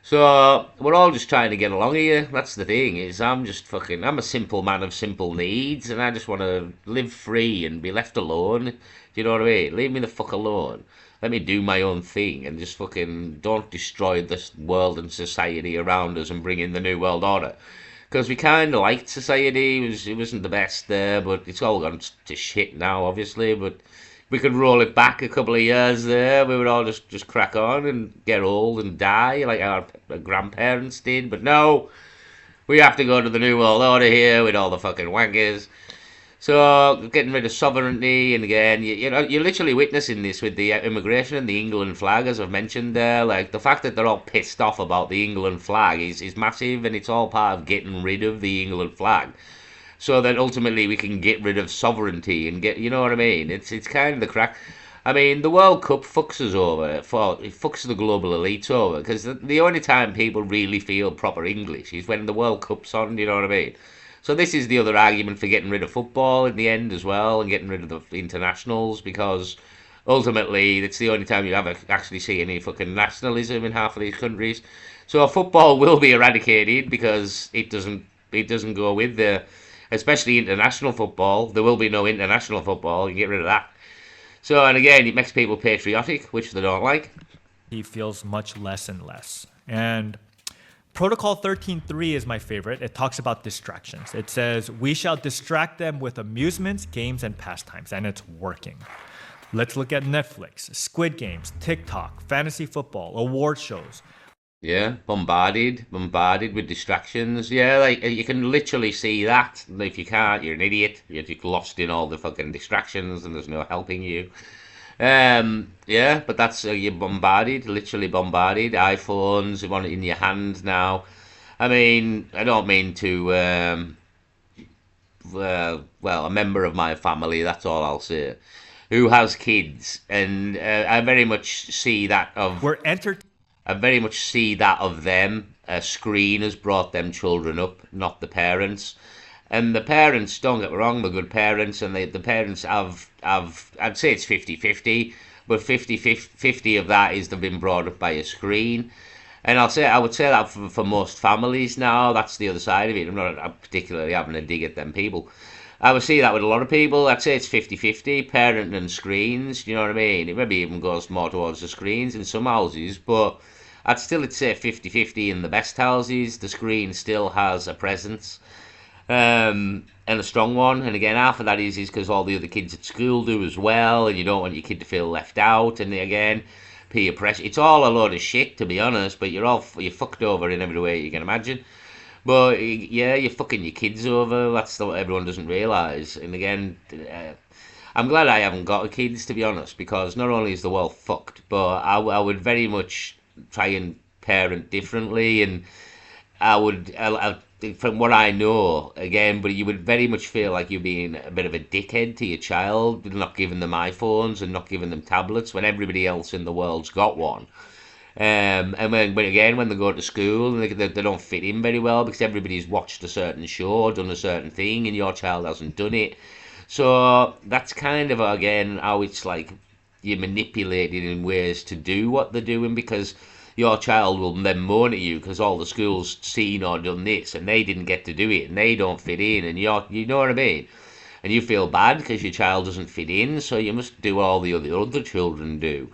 So we're all just trying to get along here. That's the thing. Is I'm a simple man of simple needs, and I just want to live free and be left alone. Do you know what I mean? Leave me the fuck alone. Let me do my own thing and just fucking don't destroy this world and society around us and bring in the new world order. Because we kind of liked society. It wasn't the best there, but it's all gone to shit now, obviously. But we could roll it back a couple of years there. We would all just crack on and get old and die like our grandparents did. But no, we have to go to the New World Order here with all the fucking wankers. So getting rid of sovereignty, and again, you know, you're literally witnessing this with the immigration and the England flag, as I've mentioned there. Like the fact that they're all pissed off about the England flag is massive, and it's all part of getting rid of the England flag, so that ultimately we can get rid of sovereignty and get, you know what I mean? It's kind of the crack. I mean, the World Cup fucks us over. It fucks the global elites over because the only time people really feel proper English is when the World Cup's on. You know what I mean? So this is the other argument for getting rid of football in the end as well, and getting rid of the internationals, because ultimately it's the only time you ever actually see any fucking nationalism in half of these countries. So football will be eradicated because it doesn't go with the, especially international football. There will be no international football. You get rid of that. So, and again, it makes people patriotic, which they don't like. He feels much less and less. And Protocol 13.3 is my favorite. It talks about distractions. It says, we shall distract them with amusements, games, and pastimes. And it's working. Let's look at Netflix, Squid Games, TikTok, fantasy football, award shows. Yeah, bombarded with distractions. Yeah, like you can literally see that. If you can't, you're an idiot. You're just lost in all the fucking distractions, and there's no helping you. Yeah, but that's you're bombarded, literally bombarded. iPhones, you want it in your hand now. I mean, I don't mean to. Well, a member of my family. That's all I'll say. Who has kids, and I very much see that of. We're entertained. I very much see that of them. A screen has brought them children up, not the parents. And the parents, don't get me wrong, they're good parents, and the parents have, I'd say it's 50-50, but 50-50 of that is they've been brought up by a screen. And I would say that for most families now, that's the other side of it. I'm particularly having a dig at them people. I would see that with a lot of people. I'd say it's 50-50, parent and screens, you know what I mean? It maybe even goes more towards the screens in some houses, but I'd say 50-50 in the best houses. The screen still has a presence, and a strong one. And again, half of that is because all the other kids at school do as well, and you don't want your kid to feel left out. And again, peer pressure. It's all a load of shit, to be honest, but you're fucked over in every way you can imagine. But yeah, you're fucking your kids over. That's what everyone doesn't realise. And again, I'm glad I haven't got kids, to be honest, because not only is the world fucked, but I would very much try and parent differently, and from what I know, again, but you would very much feel like you're being a bit of a dickhead to your child, not giving them iPhones and not giving them tablets when everybody else in the world's got one. And when they go to school, they don't fit in very well because everybody's watched a certain show, done a certain thing, and your child hasn't done it. So that's kind of, again, how it's like you're manipulated in ways to do what they're doing, because your child will then moan at you because all the schools seen or done this and they didn't get to do it and they don't fit in, and you know what I mean, and you feel bad because your child doesn't fit in, so you must do all the other children do.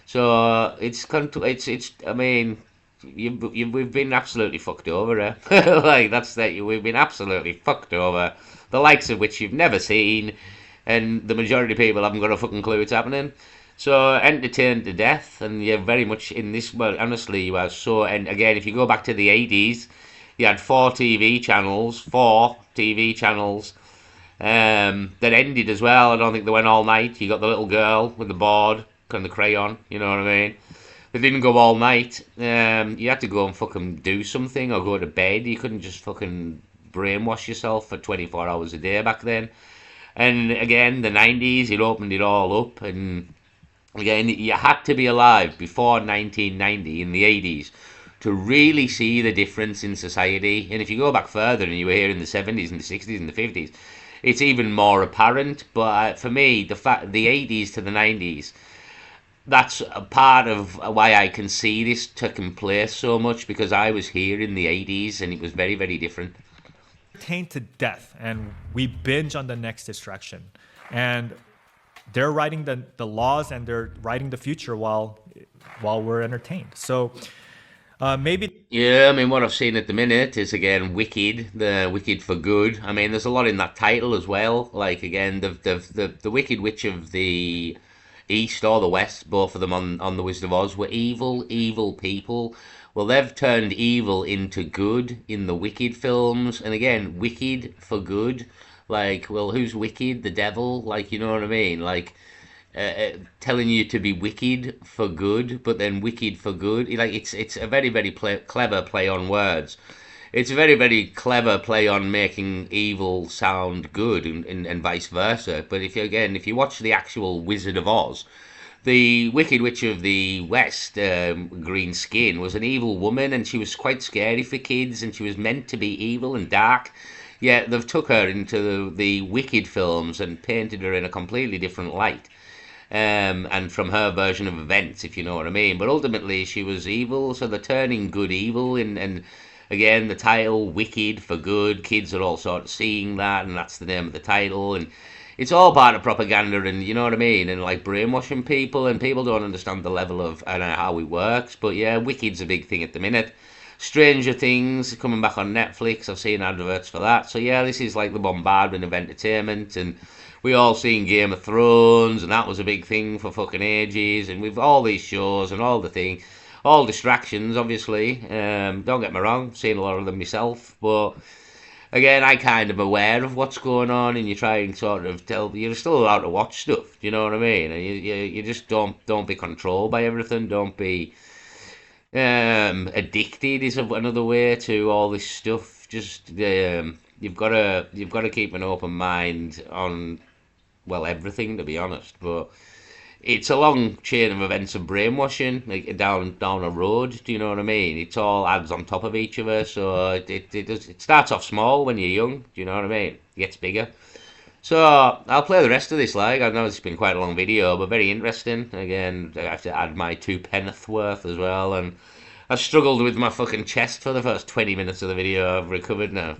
So it's. I mean, we've been absolutely fucked over, eh? Like that's that. We've been absolutely fucked over, the likes of which you've never seen, and the majority of people haven't got a fucking clue it's happening. So entertained to death, and you're very much in this. Well, honestly, you are so. And again, if you go back to the '80s, you had four TV channels that ended as well. I don't think they went all night. You got the little girl with the board and the crayon. You know what I mean? They didn't go all night. You had to go and fucking do something or go to bed. You couldn't just fucking brainwash yourself for 24 hours a day back then. And again, the 90s, it opened it all up. And again, you had to be alive before 1990 in the 80s to really see the difference in society. And if you go back further and you were here in the 70s and the 60s and the 50s, it's even more apparent. But for me, the 80s to the 90s, that's a part of why I can see this taking place so much, because I was here in the 80s and it was very, very different. Entertained to death, and we binge on the next distraction. And they're writing the laws and they're writing the future while we're entertained. So maybe. Yeah, I mean, what I've seen at the minute is, again, Wicked, the Wicked for Good. I mean, there's a lot in that title as well. Like, again, the Wicked Witch of the East or the West, both of them on The Wizard of Oz, were evil people. Well, they've turned evil into good in the Wicked films. And again, Wicked for Good. Like, well, who's wicked? The devil? Like, you know what I mean? Like, telling you to be wicked for good, but then wicked for good. Like, it's a very, very clever play on words. It's a very, very clever play on making evil sound good, and vice versa. But if you watch the actual Wizard of Oz, the Wicked Witch of the West, Green Skin, was an evil woman, and she was quite scary for kids, and she was meant to be evil and dark. Yeah, they've took her into the Wicked films and painted her in a completely different light. And from her version of events, if you know what I mean. But ultimately, she was evil, so they're turning good evil. And again, the title, Wicked for Good, kids are all sort of seeing that, and that's the name of the title. And it's all part of propaganda, and you know what I mean, and like brainwashing people, and people don't understand the level of, I don't know how it works. But yeah, Wicked's a big thing at the minute. Stranger Things coming back on Netflix. I've seen adverts for that. So yeah, this is like the bombardment of entertainment, and we all seen Game of Thrones, and that was a big thing for fucking ages. And we've all these shows and all the thing, all distractions, obviously. Don't get me wrong, seen a lot of them myself, but again, I kind of aware of what's going on, and you try and sort of tell. You're still allowed to watch stuff. Do you know what I mean? And you just don't be controlled by everything. Don't be addicted is another way to all this stuff. Just you've got to keep an open mind on, well, everything, to be honest. But it's a long chain of events of brainwashing, like down a road. Do you know what I mean? It's all adds on top of each other. So it starts off small when you're young. Do you know what I mean? It gets bigger. So I'll play the rest of this. Like, I know it's been quite a long video, but very interesting. Again, I have to add my two penneth worth as well, and I struggled with my fucking chest for the first 20 minutes of the video. I've recovered now.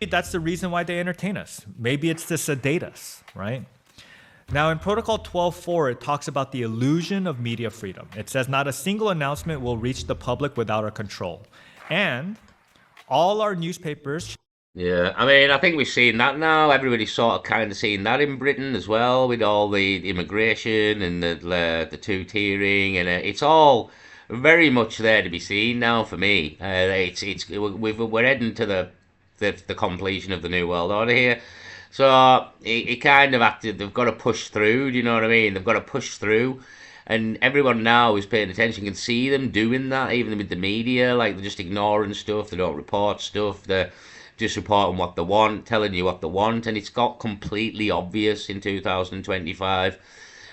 That's the reason why they entertain us. Maybe it's to sedate us, right? Now, in Protocol 12.4, it talks about the illusion of media freedom. It says not a single announcement will reach the public without our control. And all our newspapers. Yeah, I mean, I think we've seen that now. Everybody's sort of kind of seen that in Britain as well, with all the immigration and the two-tiering, and it's all very much there to be seen now for me. We're heading to the completion of the New World Order here. So it kind of they've got to push through, do you know what I mean? They've got to push through. And everyone now who's paying attention can see them doing that, even with the media. Like, they're just ignoring stuff, they don't report stuff, they're just reporting what they want, telling you what they want. And it's got completely obvious in 2025.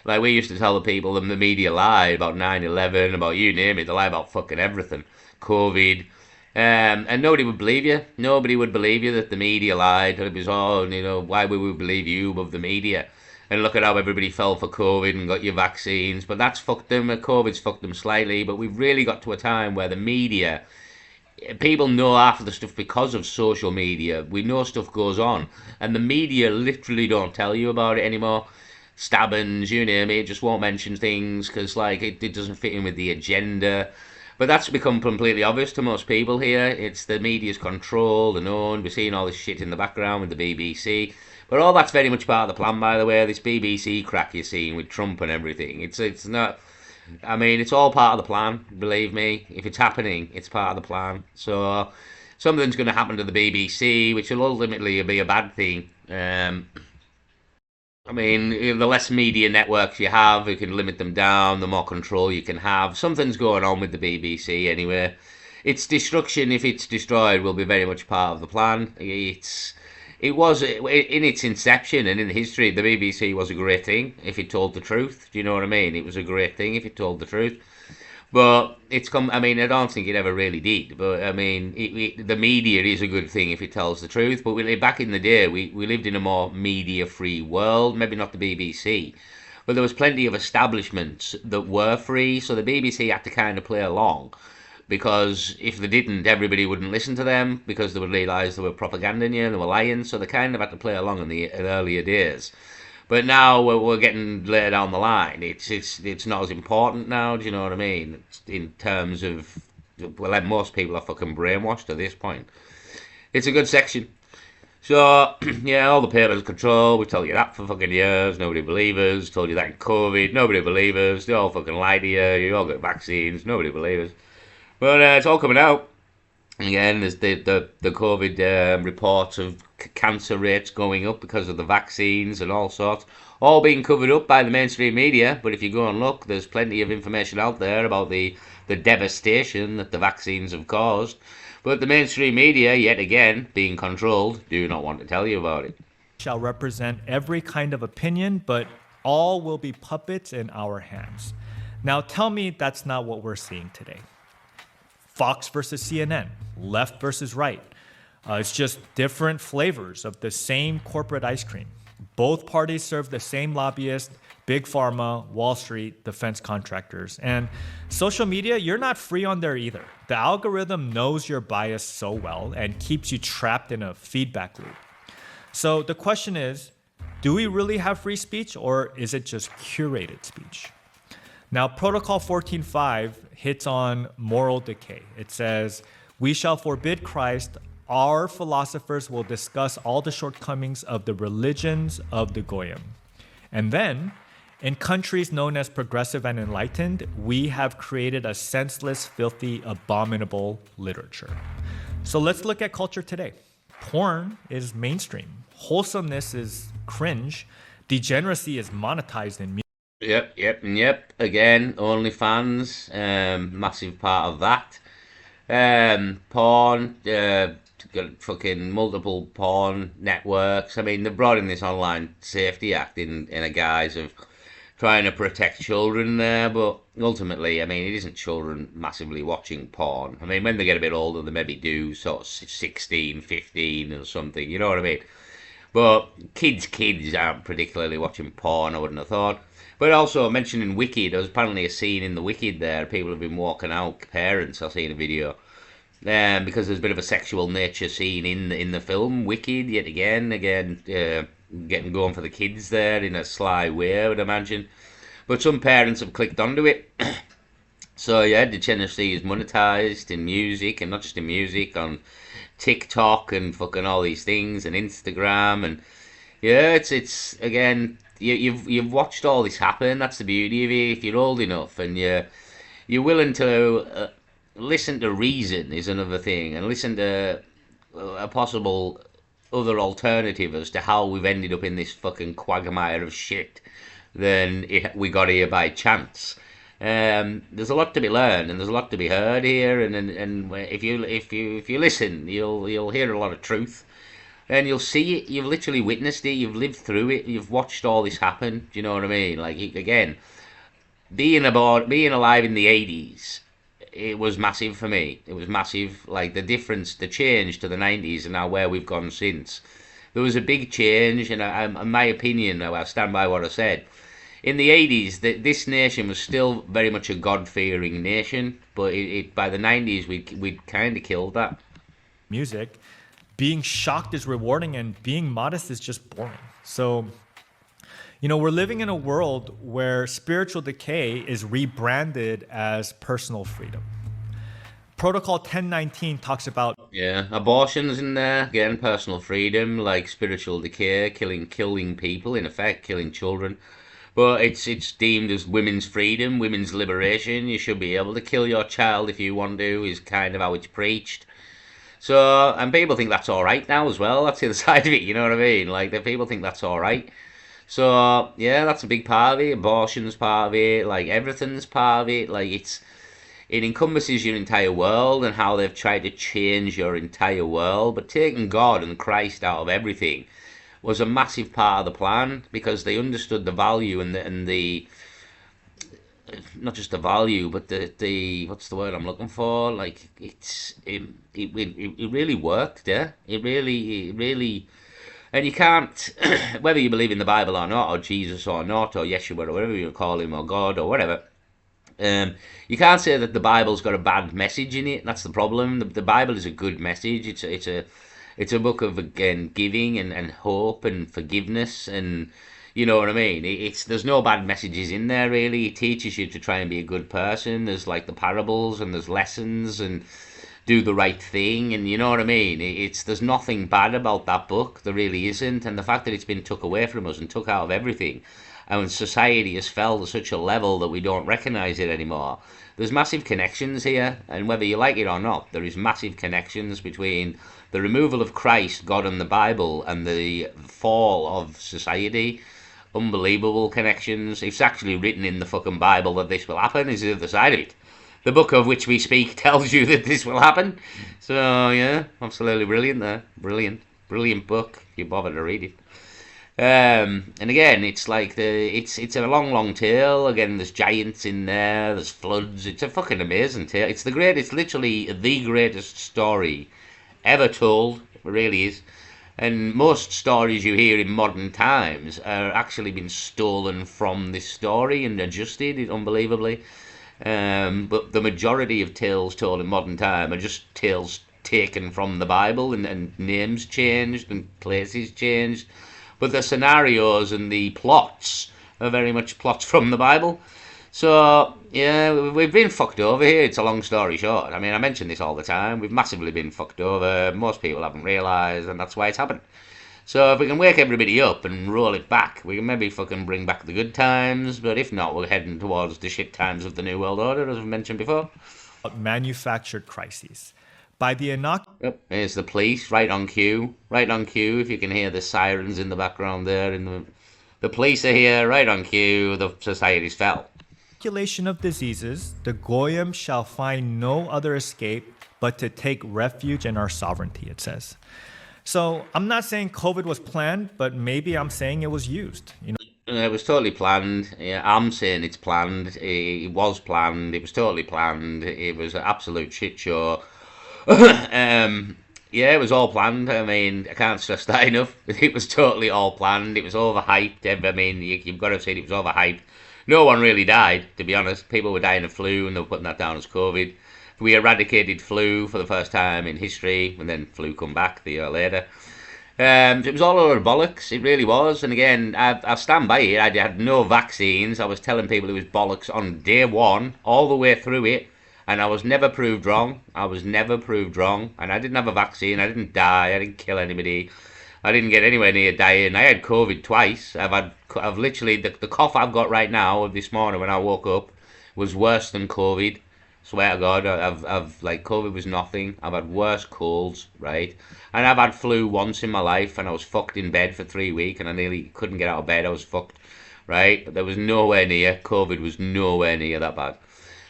Like, we used to tell the people that the media lied about 9/11, about you name it, they lie about fucking everything. COVID. And nobody would believe you. Nobody would believe you that the media lied. It was all, why would we believe you above the media? and look at how everybody fell for COVID and got your vaccines. But that's fucked them. COVID's fucked them slightly. But we've really got to a time where the media, people know half of the stuff because of social media. We know stuff goes on, and the media literally don't tell you about it anymore. Stabbings, you name it, just won't mention things because like it doesn't fit in with the agenda. But that's become completely obvious to most people here. It's the media's controlled and owned. We're seeing all this shit in the background with the BBC. But all that's very much part of the plan, by the way. This BBC crack you're seeing with Trump and everything. It's not. I mean, it's all part of the plan. Believe me. If it's happening, it's part of the plan. So something's going to happen to the BBC, which will ultimately be a bad thing. I mean, the less media networks you have, you can limit them down, the more control you can have. Something's going on with the BBC anyway. Its destruction, if it's destroyed, will be very much part of the plan. It was in its inception and in history, the BBC was a great thing if it told the truth. Do you know what I mean? It was a great thing if it told the truth. But it's come. I mean, I don't think it ever really did. But I mean, the media is a good thing if it tells the truth. But back in the day, we lived in a more media-free world. Maybe not the BBC, but there was plenty of establishments that were free. So the BBC had to kind of play along, because if they didn't, everybody wouldn't listen to them because they would realise they were propaganding you and they were lying. So they kind of had to play along in the earlier days. But now we're getting later down the line. It's not as important now. Do you know what I mean? In terms of, well, most people are fucking brainwashed at this point. It's a good section. So yeah, all the papers control. We tell you that for fucking years. Nobody believes us. Told you that in COVID. Nobody believes us. They all fucking lie to you. You all get vaccines. Nobody believes us. But it's all coming out. Again, there's the COVID reports of cancer rates going up because of the vaccines and all sorts, all being covered up by the mainstream media. But if you go and look, there's plenty of information out there about the devastation that the vaccines have caused. But the mainstream media, yet again, being controlled, do not want to tell you about it. Shall represent every kind of opinion, but all will be puppets in our hands. Now tell me that's not what we're seeing today. Fox versus CNN, left versus right. It's just different flavors of the same corporate ice cream. Both parties serve the same lobbyists, big pharma, Wall Street, defense contractors. And social media, you're not free on there either. The algorithm knows your bias so well and keeps you trapped in a feedback loop. So the question is, do we really have free speech, or is it just curated speech? Now, Protocol 14.5 hits on moral decay. It says, we shall forbid Christ. Our philosophers will discuss all the shortcomings of the religions of the Goyim. And then, in countries known as progressive and enlightened, we have created a senseless, filthy, abominable literature. So let's look at culture today. Porn is mainstream. Wholesomeness is cringe. Degeneracy is monetized in music. Yep. Again, OnlyFans, massive part of that. Porn, got fucking multiple porn networks. I mean, they've brought in this Online Safety Act in a guise of trying to protect children there, but ultimately, I mean, it isn't children massively watching porn. I mean, when they get a bit older, they maybe do, sort of 16, 15 or something, you know what I mean? But kids aren't particularly watching porn, I wouldn't have thought. But also, mentioning Wicked, there was apparently a scene in the Wicked there. People have been walking out, parents, I've seen a video, because there's a bit of a sexual nature scene in the film Wicked. Yet again, getting going for the kids there in a sly way, I would imagine. But some parents have clicked onto it. So yeah, degeneracy is monetized in music, and not just in music, on TikTok and fucking all these things, and Instagram, and yeah, it's again. You've watched all this happen. That's the beauty of it. If you're old enough and you're willing to listen to reason is another thing, and listen to a possible other alternative as to how we've ended up in this fucking quagmire of shit, then we got here by chance. There's a lot to be learned and there's a lot to be heard here, and if you listen, you'll hear a lot of truth. And you'll see it, you've literally witnessed it, you've lived through it, you've watched all this happen, do you know what I mean? Like, again, being alive in the 80s, it was massive for me. It was massive, like, the difference, the change to the 90s and now where we've gone since. there was a big change, and in my opinion, I stand by what I said. In the 80s, this nation was still very much a God-fearing nation, but by the 90s, we'd kind of killed that. Music, being shocked is rewarding and being modest is just boring. So, we're living in a world where spiritual decay is rebranded as personal freedom. Protocol 1019 talks about Yeah, abortions in there again, personal freedom, like spiritual decay, killing people, in effect, killing children. But it's deemed as women's freedom, women's liberation. You should be able to kill your child if you want to, is kind of how it's preached. So, and people think that's all right now as well. That's the other side of it, you know what I mean? Like, the people think that's all right. So, yeah, that's a big part of it. Abortion's part of it. Like, everything's part of it. Like, it encompasses your entire world and how they've tried to change your entire world. But taking God and Christ out of everything was a massive part of the plan, because they understood the value and the not just the value, but the what's the word I'm looking for? Like, it really worked, yeah. It really, and you can't, whether you believe in the Bible or not, or Jesus or not, or Yeshua or whatever you call him, or God or whatever. You can't say that the Bible's got a bad message in it. That's the problem. The Bible is a good message. It's a book of, again, giving and hope and forgiveness, and you know what I mean. There's no bad messages in there really. It teaches you to try and be a good person. There's like the parables and there's lessons and do the right thing, and you know what I mean. There's nothing bad about that book. There really isn't. And the fact that it's been took away from us and took out of everything, and society has fell to such a level that we don't recognise it anymore. There's massive connections here, and whether you like it or not, there is massive connections between the removal of Christ, God, and the Bible, and the fall of society. Unbelievable connections. It's actually written in the fucking Bible that this will happen, is the other side of it. The book of which we speak tells you that this will happen. So, yeah, absolutely brilliant there. Brilliant book, if you bother to read it. And again, it's like it's a long tale. Again, there's giants in there, there's floods. It's a fucking amazing tale. It's literally the greatest story ever told. It really is. And most stories you hear in modern times are actually been stolen from this story and adjusted, unbelievably. But the majority of tales told in modern time are just tales taken from the Bible, and names changed and places changed. But the scenarios and the plots are very much plots from the Bible. So, yeah, we've been fucked over here. It's a long story short. I mean, I mention this all the time. We've massively been fucked over. Most people haven't realised, and that's why it's happened. So if we can wake everybody up and roll it back, we can maybe fucking bring back the good times. But if not, we're heading towards the shit times of the New World Order, as we mentioned before. manufactured crises. By the inauguration, Yep, there's the police, right on cue. Right on cue, if you can hear the sirens in the background there. The police are here, right on cue. The society's fell. of diseases, the Goyim shall find no other escape but to take refuge in our sovereignty, it says. So I'm not saying COVID was planned, but maybe I'm saying it was used. It was totally planned. Yeah, I'm saying it's planned. It was planned. It was totally planned. It was an absolute shit show. Yeah, it was all planned. I mean, I can't stress that enough. It was totally all planned. It was overhyped. I mean, you've got to say it was overhyped. No one really died, to be honest. People were dying of flu, and they were putting that down as COVID. We eradicated flu for the first time in history, and then flu come back the year later. It was all over bollocks. It really was. And again, I stand by it. I had no vaccines. I was telling people it was bollocks on day one, all the way through it. And I was never proved wrong. And I didn't have a vaccine. I didn't die. I didn't kill anybody. I didn't get anywhere near dying. I had COVID twice. I've literally, the cough I've got right now, this morning when I woke up, was worse than COVID. Swear to God, I've like, COVID was nothing. I've had worse colds, right? And I've had flu once in my life, and I was fucked in bed for 3 weeks, and I nearly couldn't get out of bed. I was fucked, right? But there was nowhere near, COVID was nowhere near that bad.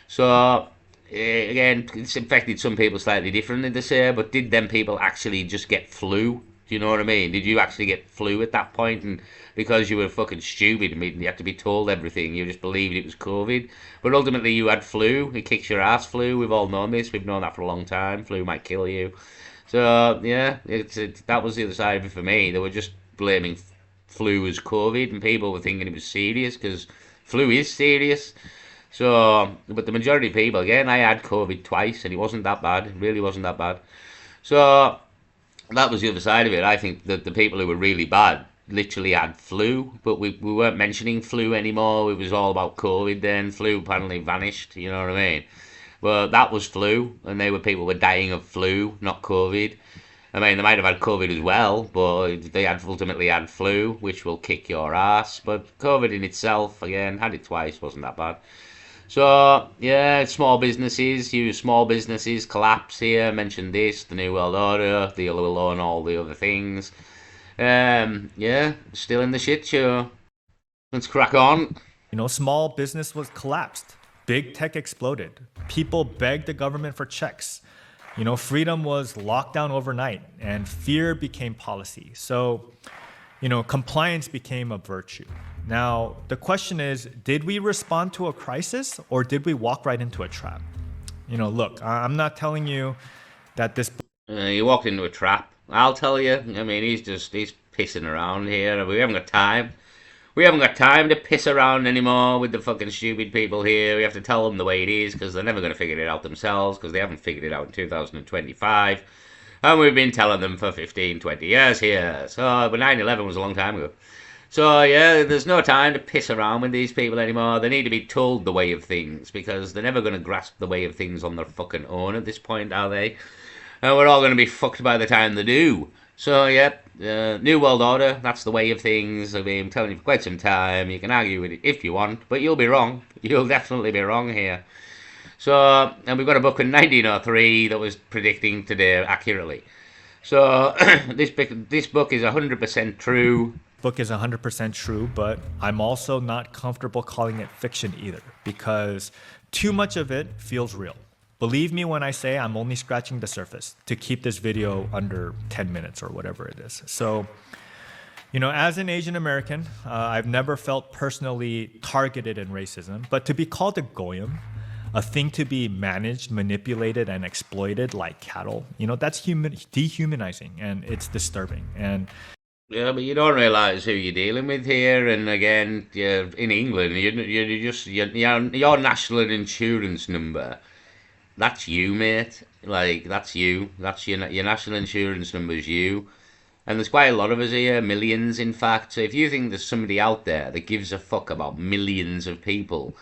So, again, it's infected some people slightly differently, they say, but did them people actually just get flu? Do you know what I mean? Did you actually get flu at that point? And because you were fucking stupid, I mean, you had to be told everything, you just believed it was COVID. But ultimately, you had flu. It kicks your ass, flu. We've all known this. We've known that for a long time. Flu might kill you. So yeah, that was the other side of it for me. They were just blaming flu as COVID, and people were thinking it was serious because flu is serious. So, but the majority of people, again, I had COVID twice, and it wasn't that bad. It really wasn't that bad. So that was the other side of it. I think that the people who were really bad literally had flu, but we weren't mentioning flu anymore. It was all about COVID then. Flu apparently vanished, you know what I mean? But that was flu, and they were people were dying of flu, not COVID. I mean, they might have had COVID as well, but they had ultimately had flu, which will kick your ass. But COVID in itself, again, had it twice, wasn't that bad. So yeah, small businesses, huge small businesses collapse here. I mentioned this, the New World Order, the yellow law, and all the other things. Yeah, still in the shit show. Let's crack on. Small business was collapsed. Big tech exploded. People begged the government for checks. Freedom was locked down overnight and fear became policy. So, compliance became a virtue. Now, the question is, did we respond to a crisis or did we walk right into a trap? Look, I'm not telling you that this. You walked into a trap. I'll tell you. I mean, he's pissing around here. We haven't got time. We haven't got time to piss around anymore with the fucking stupid people here. We have to tell them the way it is because they're never going to figure it out themselves because they haven't figured it out in 2025. And we've been telling them for 15, 20 years here. So, but 9/11 was a long time ago. So, yeah, there's no time to piss around with these people anymore. They need to be told the way of things because they're never going to grasp the way of things on their fucking own at this point, are they? And we're all going to be fucked by the time they do. So, yep, New World Order, that's the way of things. I've been telling you for quite some time. You can argue with it if you want, but you'll be wrong. You'll definitely be wrong here. So, and we've got a book in 1903 that was predicting today accurately. So, this book is 100% true. Book is 100% true, but I'm also not comfortable calling it fiction either because too much of it feels real. Believe me when I say I'm only scratching the surface to keep this video under 10 minutes or whatever it is. So, as an Asian American, I've never felt personally targeted in racism, but to be called a goyim, a thing to be managed, manipulated, and exploited like cattle, that's dehumanizing and it's disturbing. And yeah, but you don't realise who you're dealing with here. And again, in England, your national insurance number. That's you, mate. Like, that's you. That's your national insurance number is you. And there's quite a lot of us here, millions in fact. So if you think there's somebody out there that gives a fuck about millions of people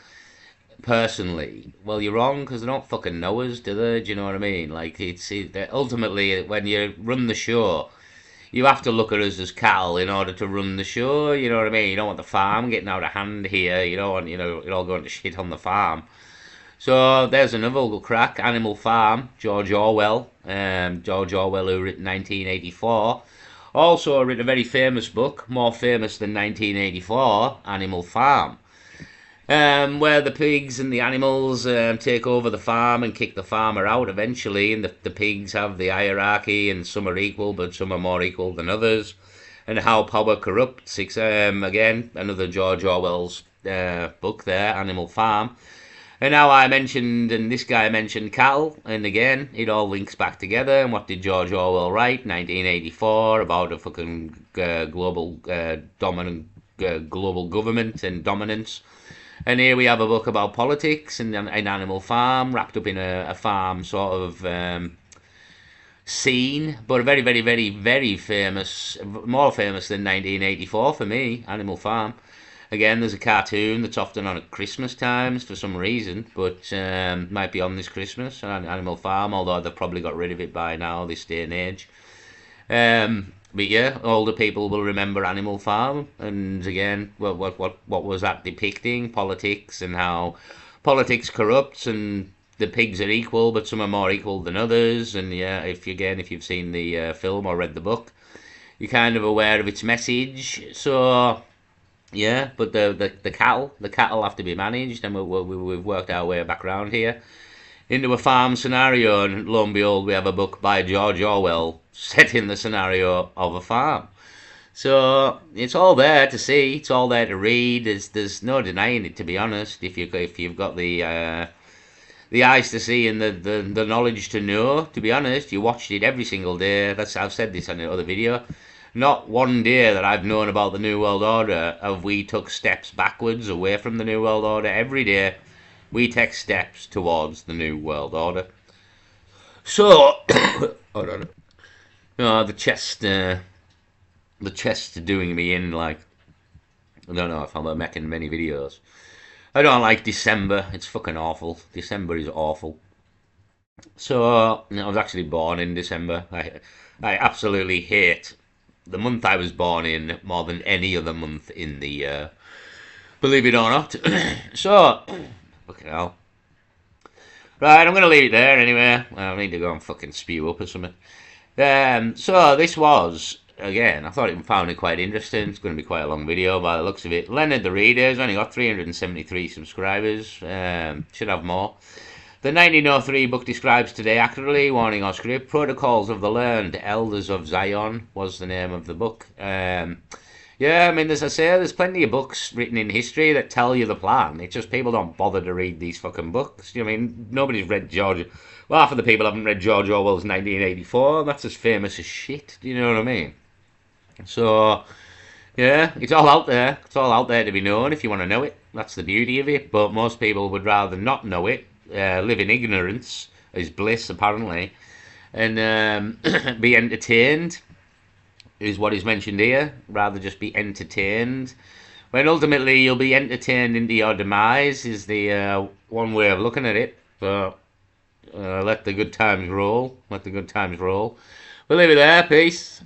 personally, well, you're wrong because they don't fucking know us, do they? Do you know what I mean? Like, ultimately, when you run the show, you have to look at us as cattle in order to run the show. You know what I mean? You don't want the farm getting out of hand here. You don't want, it all going to shit on the farm. So there's another little crack, Animal Farm, George Orwell. George Orwell, who wrote 1984, also wrote a very famous book, more famous than 1984, Animal Farm, where the pigs and the animals take over the farm and kick the farmer out eventually, and the pigs have the hierarchy, and some are equal, but some are more equal than others, and how power corrupts. Again, another George Orwell's book there, Animal Farm. And now and this guy mentioned cattle, and again, it all links back together. And what did George Orwell write? 1984, about a fucking global dominant global government and dominance. And here we have a book about politics and an Animal Farm, wrapped up in a farm sort of scene, but a very, very, very, very famous, more famous than 1984 for me, Animal Farm. Again, there's a cartoon that's often on at Christmas times for some reason, but might be on this Christmas, Animal Farm, although they've probably got rid of it by now, this day and age. But yeah, older people will remember Animal Farm, and again, what was that depicting? Politics and how politics corrupts, and the pigs are equal, but some are more equal than others. And yeah, if you've seen the film or read the book, you're kind of aware of its message. So yeah, but the cattle have to be managed, and we've worked our way back around here into a farm scenario, and lo and behold, we have a book by George Orwell set in the scenario of a farm. So it's all there to see, it's all there to read. There's no denying it, to be honest. If you've got the the eyes to see and the knowledge to know. To be honest, you watched it every single day. I've said this on the other video. Not one day that I've known about the New World Order have we took steps backwards away from the New World Order. Every day we take steps towards the New World Order. So, hold on. Oh, the chest doing me in, like, I don't know if I'm making many videos. I don't like December. It's fucking awful. December is awful. So, I was actually born in December. I absolutely hate the month I was born in more than any other month in the year. Believe it or not. So, fucking hell. Right, I'm going to leave it there anyway. I need to go and fucking spew up or something. So this was, again, I thought it found it quite interesting. It's going to be quite a long video by the looks of it. Leonard the Reader has only got 373 subscribers. Should have more. The 1903 book describes today accurately, warning or script. Protocols of the Learned Elders of Zion was the name of the book. Yeah, I mean, as I say, there's plenty of books written in history that tell you the plan. It's just people don't bother to read these fucking books. You know, I mean, nobody's read George. Well, half of the people haven't read George Orwell's 1984. That's as famous as shit. Do you know what I mean? So, yeah, it's all out there. It's all out there to be known if you want to know it. That's the beauty of it. But most people would rather not know it, live in ignorance is bliss, apparently, and be entertained. Is what is mentioned here, rather just be entertained. When ultimately you'll be entertained into your demise is the one way of looking at it. So let the good times roll. Let the good times roll. We'll leave it there. Peace.